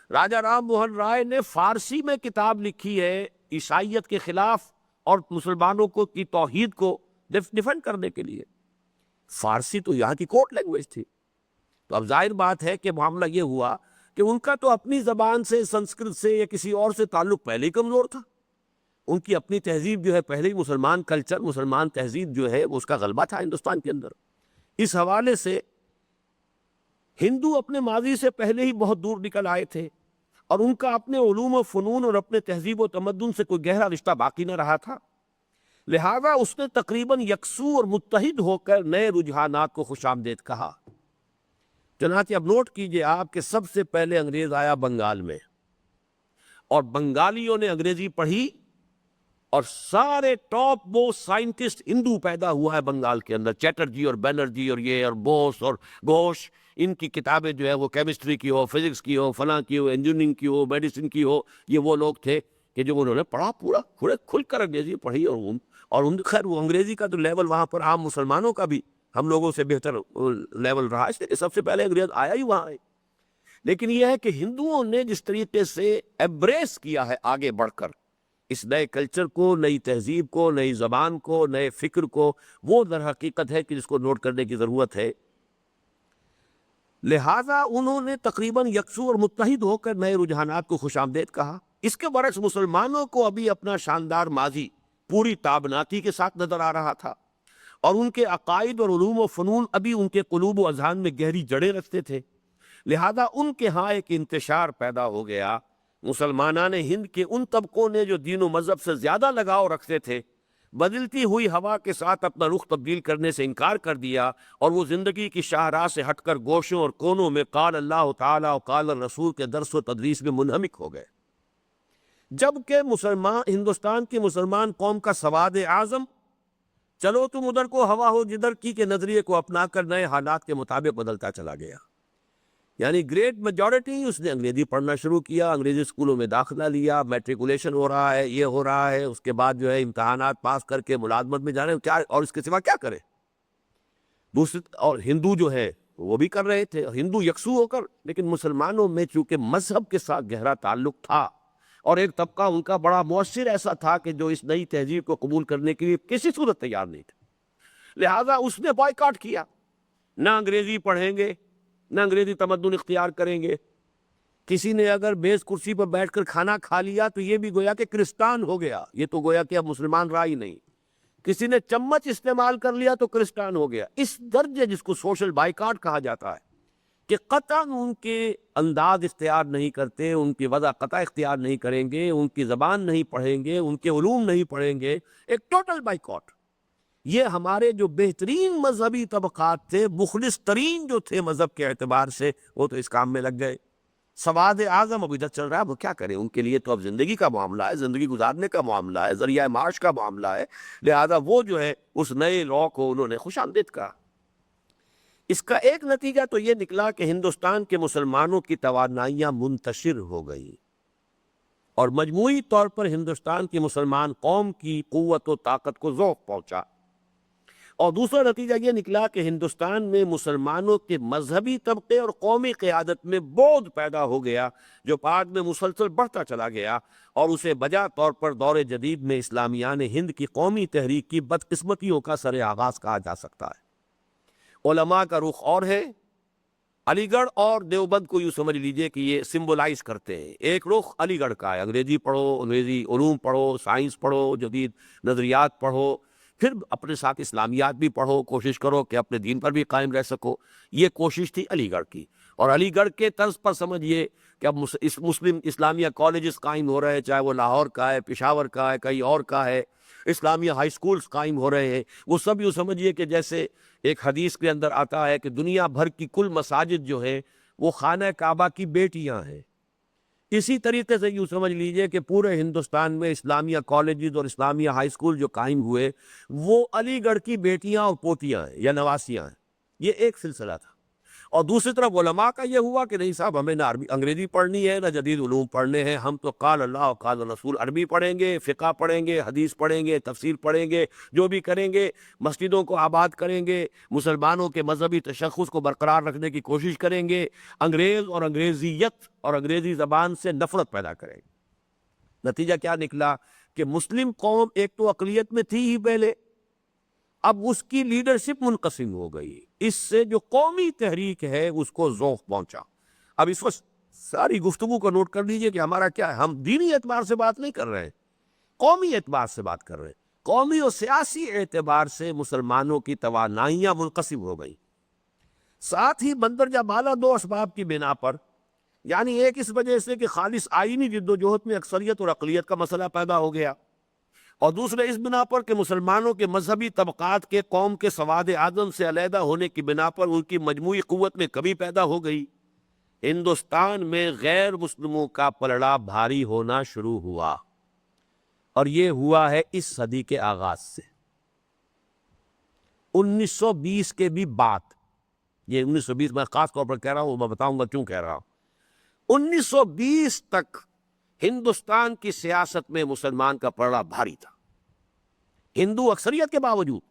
راجہ رام موہن رائے نے فارسی میں کتاب لکھی ہے عیسائیت کے خلاف اور مسلمانوں کو کی توحید کو ڈیفینڈ کرنے کے لیے. فارسی تو یہاں کی کورٹ لینگویج تھی. تو اب ظاہر بات ہے کہ معاملہ یہ ہوا کہ ان کا تو اپنی زبان سے، سنسکرت سے یا کسی اور سے تعلق پہلے ہی کمزور تھا. ان کی اپنی تہذیب جو ہے پہلے ہی مسلمان کلچر، مسلمان تہذیب جو ہے اس کا غلبہ تھا ہندوستان کے اندر. اس حوالے سے ہندو اپنے ماضی سے پہلے ہی بہت دور نکل آئے تھے اور ان کا اپنے علوم و فنون اور اپنے تہذیب و تمدن سے کوئی گہرا رشتہ باقی نہ رہا تھا. لہذا اس نے تقریباً یکسو اور متحد ہو کر نئے رجحانات کو خوش آمدید کہا. چنانچہ اب نوٹ کیجئے آپ کہ سب سے پہلے انگریز آیا بنگال میں اور بنگالیوں نے انگریزی پڑھی اور سارے ٹاپ موسٹ سائنٹسٹ ہندو پیدا ہوا ہے بنگال کے اندر. چیٹرجی اور بینرجی اور یہ اور بوس اور گھوش، ان کی کتابیں جو ہے وہ کیمسٹری کی ہو، فزکس کی ہو، فلاں کی ہو، انجینئرنگ کی ہو، میڈیسن کی ہو. یہ وہ لوگ تھے کہ جو انہوں نے پڑھا، پورا کھل کر انگریزی پڑھی. اور خیر وہ انگریزی کا تو لیول وہاں پر عام مسلمانوں کا بھی ہم لوگوں سے بہتر لیول رہا، اس لیے سب سے پہلے انگریز آیا ہی وہاں ہے. لیکن یہ ہے کہ ہندوؤں نے جس طریقے سے ایمبریس کیا ہے آگے بڑھ کر اس نئے کلچر کو، نئی تہذیب کو، نئی زبان کو، نئے فکر کو، وہ در حقیقت ہے کہ جس کو نوٹ کرنے کی ضرورت ہے. لہٰذا انہوں نے تقریباً یکسو اور متحد ہو کر نئے رجحانات کو خوش آمدید کہا. اس کے برعکس مسلمانوں کو ابھی اپنا شاندار ماضی پوری تابناکی کے ساتھ نظر آ رہا تھا اور ان کے عقائد اور علوم و فنون ابھی ان کے قلوب و اذہان میں گہری جڑیں رکھتے تھے. لہذا ان کے ہاں ایک انتشار پیدا ہو گیا. مسلمانان ہند کے ان طبقوں نے جو دین و مذہب سے زیادہ لگاؤ رکھتے تھے، بدلتی ہوئی ہوا کے ساتھ اپنا رخ تبدیل کرنے سے انکار کر دیا اور وہ زندگی کی شاہراہ سے ہٹ کر گوشوں اور کونوں میں قال اللہ تعالی اور قال الرسول کے درس و تدریس میں منہمک ہو گئے. جبکہ ہندوستان کی مسلمان قوم کا سواد اعظم چلو تم ادھر کو ہوا ہو جدھر کی کے نظریے کو اپنا کر نئے حالات کے مطابق بدلتا چلا گیا. یعنی گریٹ میجورٹی اس نے انگریزی پڑھنا شروع کیا، انگریزی اسکولوں میں داخلہ لیا، میٹریکولیشن ہو رہا ہے، یہ ہو رہا ہے، اس کے بعد جو ہے امتحانات پاس کر کے ملازمت میں جانے کیا، اور اس کے سوا کیا کرے. دوسری اور ہندو جو ہے وہ بھی کر رہے تھے، ہندو یکسو ہو کر. لیکن مسلمانوں میں چونکہ مذہب کے ساتھ گہرا تعلق تھا اور ایک طبقہ ان کا بڑا مؤثر ایسا تھا کہ جو اس نئی تہذیب کو قبول کرنے کے لیے کسی صورت تیار نہیں تھے، لہذا اس نے بائیکاٹ کیا. نہ انگریزی پڑھیں گے، نہ انگریزی تمدن اختیار کریں گے. کسی نے اگر میز کرسی پر بیٹھ کر کھانا کھا لیا تو یہ بھی گویا کہ کرسٹان ہو گیا، یہ تو گویا کہ اب مسلمان رہا ہی نہیں. کسی نے چمچ استعمال کر لیا تو کرسٹان ہو گیا. اس درجے جس کو سوشل بائیکاٹ کہا جاتا ہے کہ قطعاً ان کے انداز اختیار نہیں کرتے، ان کی وضع قطع اختیار نہیں کریں گے، ان کی زبان نہیں پڑھیں گے، ان کے علوم نہیں پڑھیں گے، ایک ٹوٹل بائیکاٹ. یہ ہمارے جو بہترین مذہبی طبقات تھے، مخلص ترین جو تھے مذہب کے اعتبار سے، وہ تو اس کام میں لگ گئے. سواد اعظم اب ادھر چل رہا ہے، وہ کیا کریں، ان کے لیے تو اب زندگی کا معاملہ ہے، زندگی گزارنے کا معاملہ ہے، ذریعہ معاش کا معاملہ ہے. لہذا وہ جو ہے اس نئے لا کو انہوں نے خوش آمدید کہا. اس کا ایک نتیجہ تو یہ نکلا کہ ہندوستان کے مسلمانوں کی توانائیاں منتشر ہو گئی اور مجموعی طور پر ہندوستان کی مسلمان قوم کی قوت و طاقت کو ذوق پہنچا. اور دوسرا نتیجہ یہ نکلا کہ ہندوستان میں مسلمانوں کے مذہبی طبقے اور قومی قیادت میں بودھ پیدا ہو گیا جو بعد میں مسلسل بڑھتا چلا گیا اور اسے بجا طور پر دور جدید میں اسلامیان ہند کی قومی تحریک کی بدقسمتیوں کا سر آغاز کہا جا سکتا ہے. علماء کا رخ اور ہے علی گڑھ اور دیوبند کو یوں سمجھ لیجئے کہ یہ سمبولائز کرتے ہیں۔ ایک رخ علی گڑھ کا ہے، انگریزی پڑھو، انگریزی علوم پڑھو، سائنس پڑھو، جدید نظریات پڑھو، پھر اپنے ساتھ اسلامیات بھی پڑھو، کوشش کرو کہ اپنے دین پر بھی قائم رہ سکو۔ یہ کوشش تھی علی گڑھ کی، اور علی گڑھ کے طرز پر سمجھیے کہ اب مسلم اسلامیہ کالجز قائم ہو رہے ہیں، چاہے وہ لاہور کا ہے، پشاور کا ہے، کہیں اور کا ہے، اسلامیہ ہائی سکولز قائم ہو رہے ہیں۔ وہ سب یوں سمجھیے کہ جیسے ایک حدیث کے اندر آتا ہے کہ دنیا بھر کی کل مساجد جو ہے وہ خانہ کعبہ کی بیٹیاں ہیں۔ اسی طریقے سے یوں سمجھ لیجئے کہ پورے ہندوستان میں اسلامیہ کالجز اور اسلامیہ ہائی سکول جو قائم ہوئے وہ علی گڑھ کی بیٹیاں اور پوتیاں ہیں یا نواسیاں ہیں۔ یہ ایک سلسلہ تھا۔ اور دوسری طرف علماء کا یہ ہوا کہ نہیں صاحب، ہمیں نہ انگریزی پڑھنی ہے نہ جدید علوم پڑھنے ہیں، ہم تو قال اللہ و قال رسول عربی پڑھیں گے، فقہ پڑھیں گے، حدیث پڑھیں گے، تفسیر پڑھیں گے، جو بھی کریں گے، مسجدوں کو آباد کریں گے، مسلمانوں کے مذہبی تشخص کو برقرار رکھنے کی کوشش کریں گے، انگریز اور انگریزیت اور انگریزی زبان سے نفرت پیدا کریں گے۔ نتیجہ کیا نکلا کہ مسلم قوم ایک تو اقلیت میں تھی ہی پہلے، اب اس کی لیڈرشپ منقسم ہو گئی، اس سے جو قومی تحریک ہے اس کو ذوق پہنچا۔ اب اس وقت ساری گفتگو کو نوٹ کر لیجئے کہ ہمارا کیا ہے، ہم دینی اعتبار سے بات نہیں کر رہے ہیں، قومی اعتبار سے بات کر رہے ہیں۔ قومی اور سیاسی اعتبار سے مسلمانوں کی توانائیاں منقسم ہو گئی، ساتھ ہی مندرجہ بالا دو اسباب کی بنا پر، یعنی ایک اس وجہ سے کہ خالص آئینی جدوجہد میں اکثریت اور اقلیت کا مسئلہ پیدا ہو گیا، اور دوسرے اس بنا پر کہ مسلمانوں کے مذہبی طبقات کے قوم کے سواد اعظم سے علیحدہ ہونے کی بنا پر ان کی مجموعی قوت میں کمی پیدا ہو گئی۔ ہندوستان میں غیر مسلموں کا پلڑا بھاری ہونا شروع ہوا، اور یہ ہوا ہے اس صدی کے آغاز سے، 1920 کے بھی بعد۔ یہ 1920 میں خاص طور پر کہہ رہا ہوں، میں بتاؤں گا کیوں کہہ رہا ہوں۔ 1920 تک ہندوستان کی سیاست میں مسلمان کا پلڑا بھاری تھا، ہندو اکثریت کے باوجود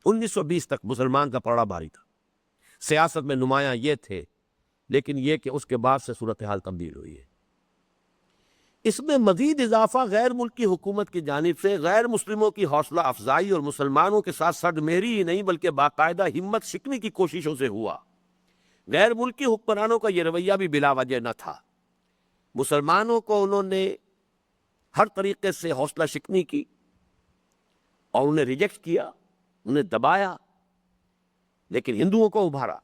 1920 تک مسلمان کا پلڑا بھاری تھا، سیاست میں نمایاں یہ تھے، لیکن یہ کہ اس کے بعد سے صورتحال تبدیل ہوئی ہے۔ اس میں مزید اضافہ غیر ملکی حکومت کی جانب سے غیر مسلموں کی حوصلہ افزائی اور مسلمانوں کے ساتھ سرد مہری ہی نہیں بلکہ باقاعدہ ہمت شکنی کی کوششوں سے ہوا۔ غیر ملکی حکمرانوں کا یہ رویہ بھی بلا وجہ نہ تھا، مسلمانوں کو انہوں نے ہر طریقے سے حوصلہ شکنی کی اور انہیں ریجیکٹ کیا، انہیں دبایا، لیکن ہندوؤں کو ابھارا۔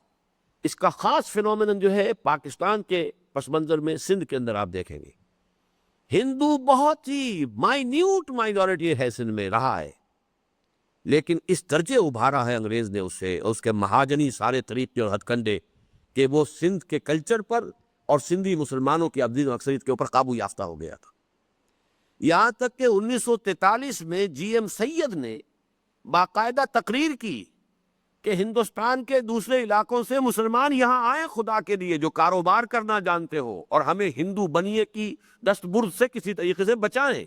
اس کا خاص فینومینن جو ہے پاکستان کے پس منظر میں سندھ کے اندر آپ دیکھیں گے، ہندو بہت ہی مائنیوٹ مائنورٹی ہے سندھ میں رہا ہے، لیکن اس درجے ابھارا ہے انگریز نے اسے، اس کے مہاجنی سارے طریقے اور ہتھ کنڈے، کہ وہ سندھ کے کلچر پر اور سندھی مسلمانوں کی ابدین و اکثریت کے اوپر قابو یافتہ ہو گیا تھا۔ یہاں تک کہ 1943 میں جی ایم سید نے باقاعدہ تقریر کی کہ ہندوستان کے دوسرے علاقوں سے مسلمان یہاں آئیں خدا کے لیے جو کاروبار کرنا جانتے ہو، اور ہمیں ہندو بنیے کی دست برد سے کسی طریقے سے بچائیں۔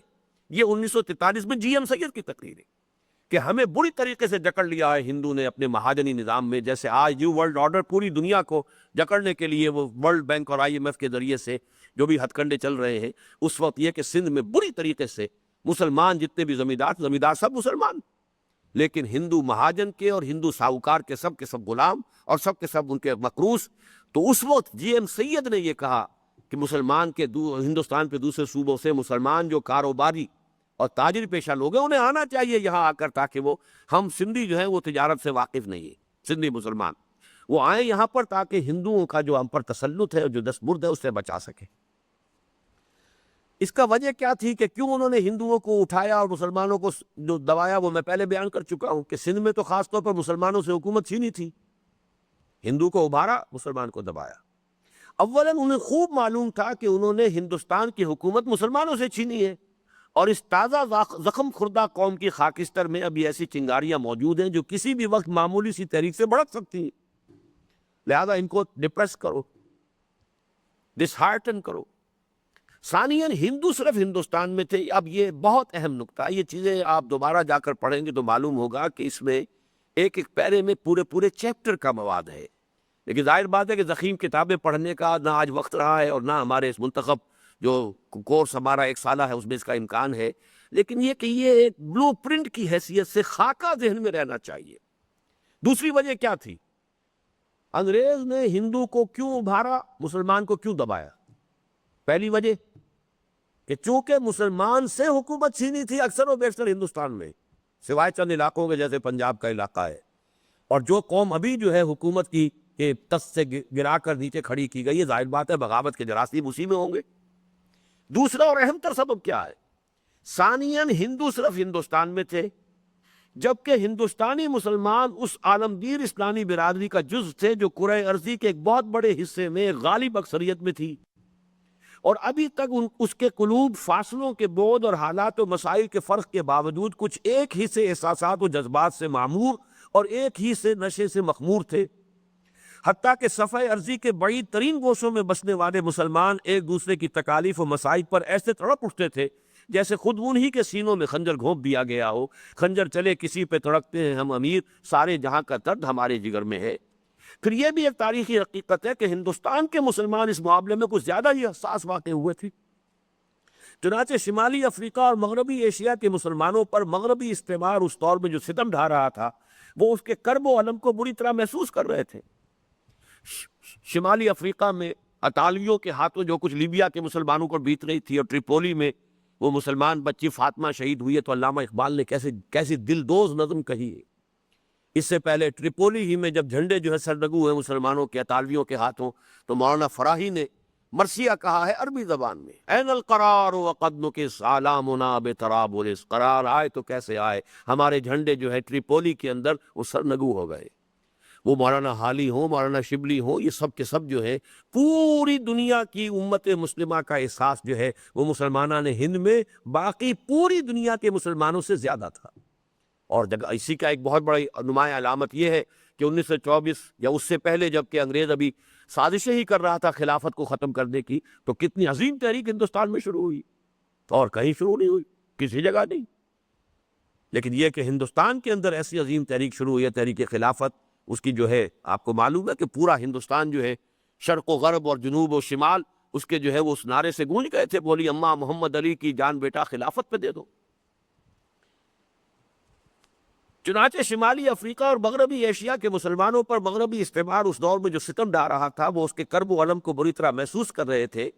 یہ 1943 میں جی ایم سید کی تقریر ہے کہ ہمیں بری طریقے سے جکڑ لیا ہے ہندو نے اپنے مہاجنی نظام میں، جیسے آج نیو ورلڈ آرڈر پوری دنیا کو جکڑنے کے لیے وہ ورلڈ بینک اور IMF کے ذریعے سے جو بھی ہتھ کنڈے چل رہے ہیں، اس وقت یہ کہ سندھ میں بری طریقے سے مسلمان جتنے بھی زمیندار سب مسلمان، لیکن ہندو مہاجن کے اور ہندو ساہوکار کے سب غلام اور سب کے سب ان کے مقروض۔ تو اس وقت جی ایم سید نے یہ کہا کہ مسلمان کے ہندوستان پہ دوسرے صوبوں سے مسلمان جو کاروباری اور تاجر پیشہ لوگ ہیں انہیں آنا چاہیے یہاں آ کر، تاکہ وہ ہم سندھی جو ہیں وہ تجارت سے واقف نہیں ہے، سندھی مسلمان وہ آئیں یہاں پر تاکہ ہندوؤں کا جو ہم پر تسلط ہے جو دست برد ہے اس سے بچا سکے۔ اس کا وجہ کیا تھی کہ کیوں انہوں نے ہندوؤں کو اٹھایا اور مسلمانوں کو جو دبایا، وہ میں پہلے بیان کر چکا ہوں کہ سندھ میں تو خاص طور پر مسلمانوں سے حکومت چھینی تھی، ہندو کو ابھارا، مسلمان کو دبایا۔ اولاً انہیں خوب معلوم تھا کہ انہوں نے ہندوستان کی حکومت مسلمانوں سے چھینی ہے، اور اس تازہ زخم خوردہ قوم کی خاکستر میں ابھی ایسی چنگاریاں موجود ہیں جو کسی بھی وقت معمولی سی تحریک سے بھڑک سکتی ہیں، لہذا ان کو ڈپریس کرو، ڈس ہارٹن کرو۔ ثانیاً ہندو صرف ہندوستان میں تھے۔ اب یہ بہت اہم نکتہ، یہ چیزیں آپ دوبارہ جا کر پڑھیں گے تو معلوم ہوگا کہ اس میں ایک پیرے میں پورے چیپٹر کا مواد ہے، لیکن ظاہر بات ہے کہ ضخیم کتابیں پڑھنے کا نہ آج وقت رہا ہے اور نہ ہمارے اس منتخب جو کورس ہمارا 1 سالہ ہے اس میں اس کا امکان ہے، لیکن یہ کہ یہ ایک بلو پرنٹ کی حیثیت سے خاکہ ذہن میں رہنا چاہیے۔ دوسری وجہ کیا تھی انگریز نے ہندو کو کیوں ابھارا، مسلمان کو کیوں دبایا؟ پہلی وجہ کہ چونکہ مسلمان سے حکومت چھینی تھی اکثر و بیشتر ہندوستان میں، سوائے چند علاقوں کے جیسے پنجاب کا علاقہ ہے، اور جو قوم ابھی جو ہے حکومت کی کہ تس سے گرا کر نیچے کھڑی کی گئی ہے، ظاہر بات ہے بغاوت کے جراثیم اسی میں ہوں گے۔ دوسرا اور اہم تر سبب کیا ہے؟ ثانیاً ہندو صرف ہندوستان میں تھے، جبکہ ہندوستانی مسلمان اس عالمگیر اسلامی برادری کا جز تھے جو کرۂ ارضی کے ایک بہت بڑے حصے میں ایک غالب اکثریت میں تھی، اور ابھی تک اس کے قلوب فاصلوں کے بعد اور حالات و مسائل کے فرق کے باوجود کچھ ایک ہی سے احساسات و جذبات سے معمور اور ایک ہی سے نشے سے مخمور تھے، حتیٰ کہ صفحہ ارضی کے بعید ترین گوشوں میں بسنے والے مسلمان ایک دوسرے کی تکالیف و مصائب پر ایسے تڑپ اٹھتے تھے جیسے خود انہی کے سینوں میں خنجر گھونپ دیا گیا ہو۔ خنجر چلے کسی پہ تڑکتے ہیں ہم امیر، سارے جہاں کا درد ہمارے جگر میں ہے۔ پھر یہ بھی ایک تاریخی حقیقت ہے کہ ہندوستان کے مسلمان اس معاملے میں کچھ زیادہ ہی حساس واقع ہوئے تھے۔ چنانچہ شمالی افریقہ اور مغربی ایشیا کے مسلمانوں پر مغربی استعمار اس دور میں جو ستم ڈھا رہا تھا، وہ اس کے کرب و الم کو بری طرح محسوس کر رہے تھے۔ شمالی افریقہ میں اطالویوں کے ہاتھوں جو کچھ لیبیا کے مسلمانوں کو بیت رہی تھی، اور ٹریپولی میں وہ مسلمان بچی فاطمہ شہید ہوئی ہے، تو علامہ اقبال نے کیسی دلدوز نظم کہی ہے۔ اس سے پہلے ٹریپولی ہی میں جب جھنڈے جو ہے سرنگو ہوئے مسلمانوں کے اطالویوں کے ہاتھوں، تو مولانا فراہی نے مرثیہ کہا ہے عربی زبان میں، این القرار وقد نکس آلامنا بترابلس، قرار آئے تو کیسے آئے، ہمارے جھنڈے جو ہے ٹریپولی کے اندر وہ سرنگو ہو گئے۔ وہ مولانا حالی ہوں، مولانا شبلی ہوں، یہ سب کے سب جو ہے پوری دنیا کی امت مسلمہ کا احساس جو ہے وہ مسلمانان ہند میں باقی پوری دنیا کے مسلمانوں سے زیادہ تھا۔ اور اسی کا ایک بہت بڑی نمایاں علامت یہ ہے کہ 1924 یا اس سے پہلے جب کہ انگریز ابھی سازشیں ہی کر رہا تھا خلافت کو ختم کرنے کی، تو کتنی عظیم تحریک ہندوستان میں شروع ہوئی، اور کہیں شروع نہیں ہوئی، کسی جگہ نہیں۔ لیکن یہ کہ ہندوستان کے اندر ایسی عظیم تحریک شروع ہوئی ہے، تحریک خلافت، اس کی جو ہے آپ کو معلوم ہے کہ پورا ہندوستان جو ہے شرق و غرب اور جنوب و شمال اس کے جو ہے وہ اس نعرے سے گونج گئے تھے، بولی اماں محمد علی کی جان بیٹا خلافت پہ دے دو۔ چنانچہ شمالی افریقہ اور مغربی ایشیا کے مسلمانوں پر مغربی استعمار اس دور میں جو ستم ڈھا رہا تھا، وہ اس کے کرب و الم کو بری طرح محسوس کر رہے تھے،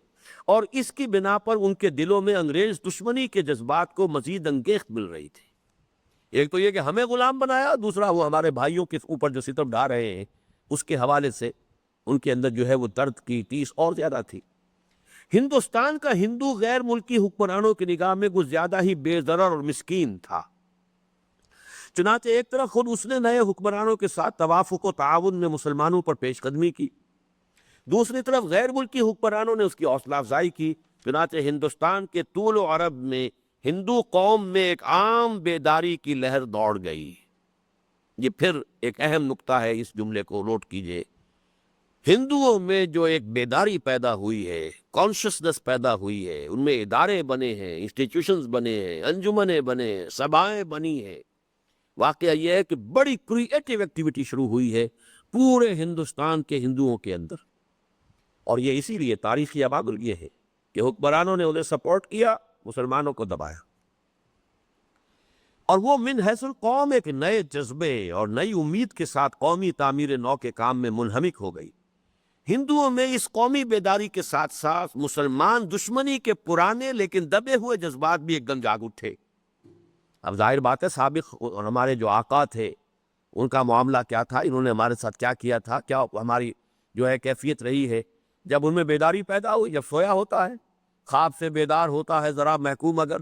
اور اس کی بنا پر ان کے دلوں میں انگریز دشمنی کے جذبات کو مزید انگیخت مل رہی تھی۔ ایک تو یہ کہ ہمیں غلام بنایا، دوسرا وہ ہمارے بھائیوں کے اوپر جو ستم ڈھا رہے ہیں اس کے حوالے سے ان کے اندر جو ہے وہ درد کی ٹیس اور زیادہ تھی۔ ہندوستان کا ہندو غیر ملکی حکمرانوں کی نگاہ میں کچھ زیادہ ہی بے ضرر اور مسکین تھا۔ چنانچہ ایک طرف خود اس نے نئے حکمرانوں کے ساتھ توافق و تعاون میں مسلمانوں پر پیش قدمی کی، دوسری طرف غیر ملکی حکمرانوں نے اس کی حوصلہ افزائی کی۔ چنانچہ ہندوستان کے طول و عرب میں ہندو قوم میں ایک عام بیداری کی لہر دوڑ گئی۔ یہ پھر ایک اہم نقطہ ہے، اس جملے کو نوٹ کیجئے۔ ہندوؤں میں جو ایک بیداری پیدا ہوئی ہے، کانشسنس پیدا ہوئی ہے، ان میں ادارے بنے ہیں، انسٹیٹیوشنز بنے ہیں، انجمنیں بنے ہیں، سبھائیں بنی ہیں۔ واقعہ یہ ہے کہ بڑی کریٹیو ایکٹیویٹی شروع ہوئی ہے پورے ہندوستان کے ہندوؤں کے اندر، اور یہ اسی لیے تاریخی ابادل یہ ہے کہ حکمرانوں نے انہیں سپورٹ کیا، مسلمانوں کو دبایا، اور وہ من حیث القوم ایک نئے جذبے اور نئی امید کے ساتھ قومی تعمیر نو کے کام میں منہمک ہو گئی۔ ہندوؤں میں اس قومی بیداری کے ساتھ ساتھ مسلمان دشمنی کے پرانے لیکن دبے ہوئے جذبات بھی ایک دم جاگ اٹھے۔ اب ظاہر بات ہے سابق ہمارے جو آقا تھے ان کا معاملہ کیا تھا، انہوں نے ہمارے ساتھ کیا کیا تھا، کیا ہماری جو ہے کیفیت رہی ہے جب ان میں بیداری پیدا ہوئی۔ جب سویا ہوتا ہے، خواب سے بیدار ہوتا ہے ذرا محکوم اگر،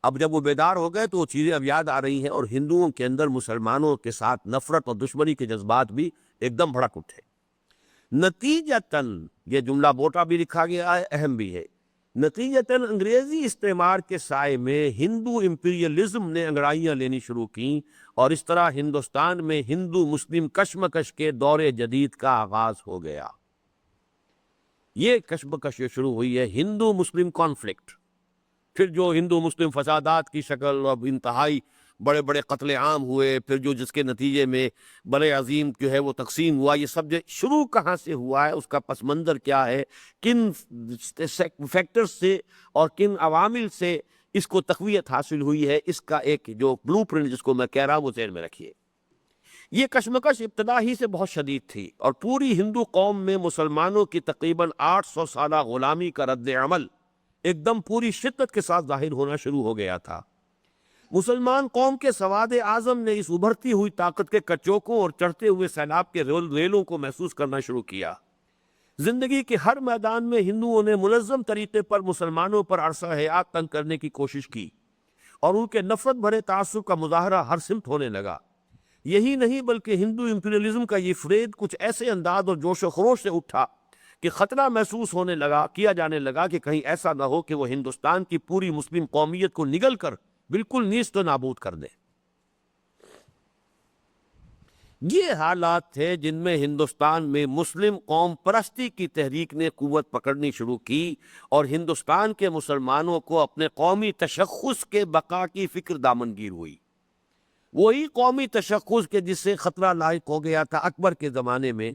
اب جب وہ بیدار ہو گئے تو وہ چیزیں اب یاد آ رہی ہیں، اور ہندوؤں کے اندر مسلمانوں کے ساتھ نفرت اور دشمنی کے جذبات بھی ایک دم بھڑک اٹھے۔ نتیجتاً یہ جملہ موٹا بھی لکھا گیا ہے، اہم بھی ہے، نتیجتاً انگریزی استعمار کے سائے میں ہندو امپیریلزم نے انگڑائیاں لینی شروع کیں، اور اس طرح ہندوستان میں ہندو مسلم کشمکش کے دور جدید کا آغاز ہو گیا۔ یہ کشمکش جو شروع ہوئی ہے ہندو مسلم کانفلکٹ، پھر جو ہندو مسلم فسادات کی شکل اور انتہائی بڑے بڑے قتل عام ہوئے، پھر جو جس کے نتیجے میں بڑے عظیم جو ہے وہ تقسیم ہوا، یہ سب جو شروع کہاں سے ہوا ہے، اس کا پس منظر کیا ہے، کن فیکٹرز سے اور کن عوامل سے اس کو تقویت حاصل ہوئی ہے، اس کا ایک جو بلو پرنٹ جس کو میں کہہ رہا ہوں وہ ذہن میں رکھیے۔ یہ کشمکش ابتدا ہی سے بہت شدید تھی اور پوری ہندو قوم میں مسلمانوں کی تقریباً 800 سالہ غلامی کا رد عمل ایک دم پوری شدت کے ساتھ ظاہر ہونا شروع ہو گیا تھا۔ مسلمان قوم کے سواد اعظم نے اس ابھرتی ہوئی طاقت کے کچوکوں اور چڑھتے ہوئے سیلاب کے ریلوں کو محسوس کرنا شروع کیا۔ زندگی کے ہر میدان میں ہندوؤں نے منظم طریقے پر مسلمانوں پر عرصہ حیات تنگ کرنے کی کوشش کی اور ان کے نفرت بھرے تعصب کا مظاہرہ ہر سمت ہونے لگا۔ یہی نہیں بلکہ ہندو امپیریلزم کا یہ فریب کچھ ایسے انداز اور جوش و خروش سے اٹھا کہ خطرہ محسوس کیا جانے لگا کہ کہیں ایسا نہ ہو کہ وہ ہندوستان کی پوری مسلم قومیت کو نگل کر بالکل نیست و نابود کر دے۔ یہ حالات تھے جن میں ہندوستان میں مسلم قوم پرستی کی تحریک نے قوت پکڑنی شروع کی اور ہندوستان کے مسلمانوں کو اپنے قومی تشخص کے بقا کی فکر دامنگیر ہوئی۔ وہی قومی تشخص کے جس سے خطرہ لاحق ہو گیا تھا اکبر کے زمانے میں،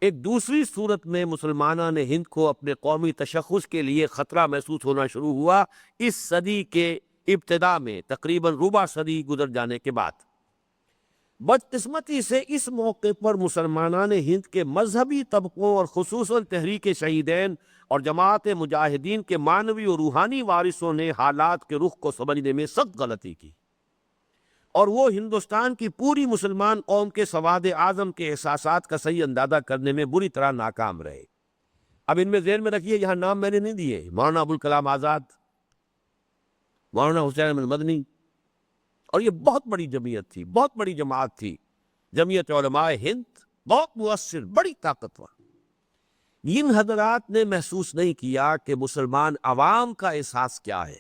ایک دوسری صورت میں مسلمانان ہند کو اپنے قومی تشخص کے لیے خطرہ محسوس ہونا شروع ہوا اس صدی کے ابتدا میں، تقریباً ربع صدی گزر جانے کے بعد۔ بدقسمتی سے اس موقع پر مسلمانان ہند کے مذہبی طبقوں اور خصوصاً تحریک شہیدین اور جماعت مجاہدین کے معنوی اور روحانی وارثوں نے حالات کے رخ کو سمجھنے میں سخت غلطی کی اور وہ ہندوستان کی پوری مسلمان قوم کے سواد اعظم کے احساسات کا صحیح اندازہ کرنے میں بری طرح ناکام رہے۔ اب ان میں ذہن میں رکھیے، یہاں نام میں نے نہیں دیے، مولانا ابوالکلام آزاد، مولانا حسین احمد مدنی، اور یہ بہت بڑی جمعیت تھی، بہت بڑی جماعت تھی، جمعیت علماء ہند، بہت مؤثر، بڑی طاقتور۔ ان حضرات نے محسوس نہیں کیا کہ مسلمان عوام کا احساس کیا ہے،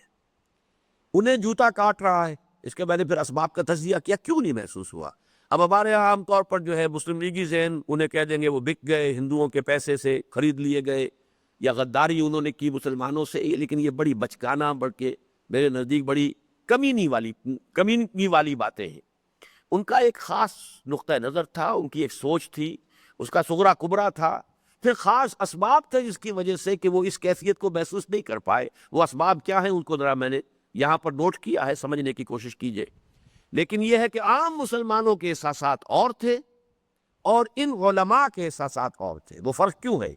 انہیں جوتا کاٹ رہا ہے۔ اس کے میں نے پھر اسباب کا تجزیہ کیا، کیوں نہیں محسوس ہوا۔ اب ہمارے یہاں عام طور پر جو ہے مسلم لیگی ذہن انہیں کہہ دیں گے وہ بک گئے، ہندوؤں کے پیسے سے خرید لیے گئے، یا غداری انہوں نے کی مسلمانوں سے، لیکن یہ بڑی بچکانہ، بلکہ میرے نزدیک بڑی کمینی والی باتیں ہیں۔ ان کا ایک خاص نقطہ نظر تھا، ان کی ایک سوچ تھی، اس کا صغرا کبرا تھا، پھر خاص اسباب تھے جس کی وجہ سے کہ وہ اس کیفیت کو محسوس نہیں کر پائے۔ وہ اسباب کیا ہیں ان کو ذرا میں نے یہاں پر نوٹ کیا ہے، سمجھنے کی کوشش کیجئے۔ لیکن یہ ہے کہ عام مسلمانوں کے احساسات اور تھے اور ان علماء کے احساسات اور تھے۔ وہ فرق کیوں ہے؟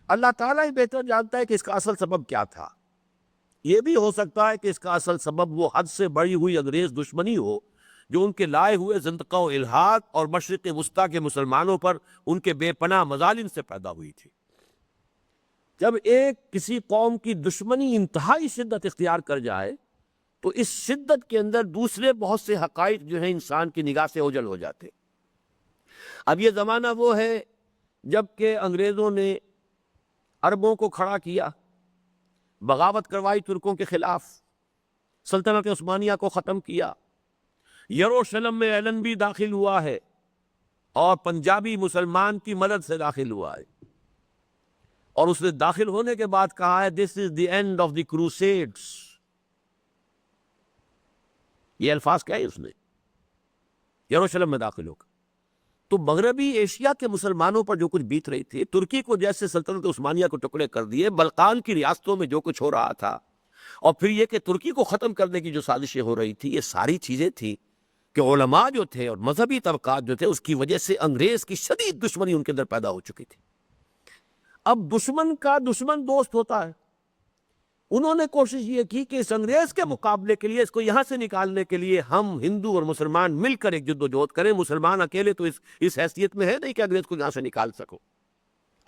اللہ تعالیٰ ہی بہتر جانتا ہے کہ اس کا اصل سبب کیا تھا۔ یہ بھی ہو سکتا ہے کہ اس کا اصل سبب وہ حد سے بڑھی ہوئی انگریز دشمنی ہو جو ان کے لائے ہوئے زندقہ و الحاد اور مشرق وسطیٰ کے مسلمانوں پر ان کے بے پناہ مظالم سے پیدا ہوئی تھی۔ جب ایک کسی قوم کی دشمنی انتہائی شدت اختیار کر جائے تو اس شدت کے اندر دوسرے بہت سے حقائق جو ہیں انسان کی نگاہ سے اوجھل ہو جاتے۔ اب یہ زمانہ وہ ہے جب کہ انگریزوں نے عربوں کو کھڑا کیا، بغاوت کروائی ترکوں کے خلاف، سلطنت عثمانیہ کو ختم کیا، یروشلم میں ایلنبی داخل ہوا ہے اور پنجابی مسلمان کی مدد سے داخل ہوا ہے، اور اس نے داخل ہونے کے بعد کہا ہے دس از the end of the crusades. یہ الفاظ کیا ہے اس نے یروشلم میں داخل ہو کر؟ تو مغربی ایشیا کے مسلمانوں پر جو کچھ بیت رہی تھی، ترکی کو جیسے سلطنت عثمانیہ کو ٹکڑے کر دیے، بلقان کی ریاستوں میں جو کچھ ہو رہا تھا، اور پھر یہ کہ ترکی کو ختم کرنے کی جو سازشیں ہو رہی تھی، یہ ساری چیزیں تھیں کہ علماء جو تھے اور مذہبی طبقات جو تھے اس کی وجہ سے انگریز کی شدید دشمنی ان کے اندر پیدا ہو چکی تھی۔ اب دشمن کا دشمن دوست ہوتا ہے۔ انہوں نے کوشش یہ کی کہ اس انگریز کے مقابلے کے لیے، اس کو یہاں سے نکالنے کے لیے ہم ہندو اور مسلمان مل کر ایک جدوجہد کریں۔ مسلمان اکیلے تو اس حیثیت میں ہے نہیں کہ انگریز کو یہاں سے نکال سکو۔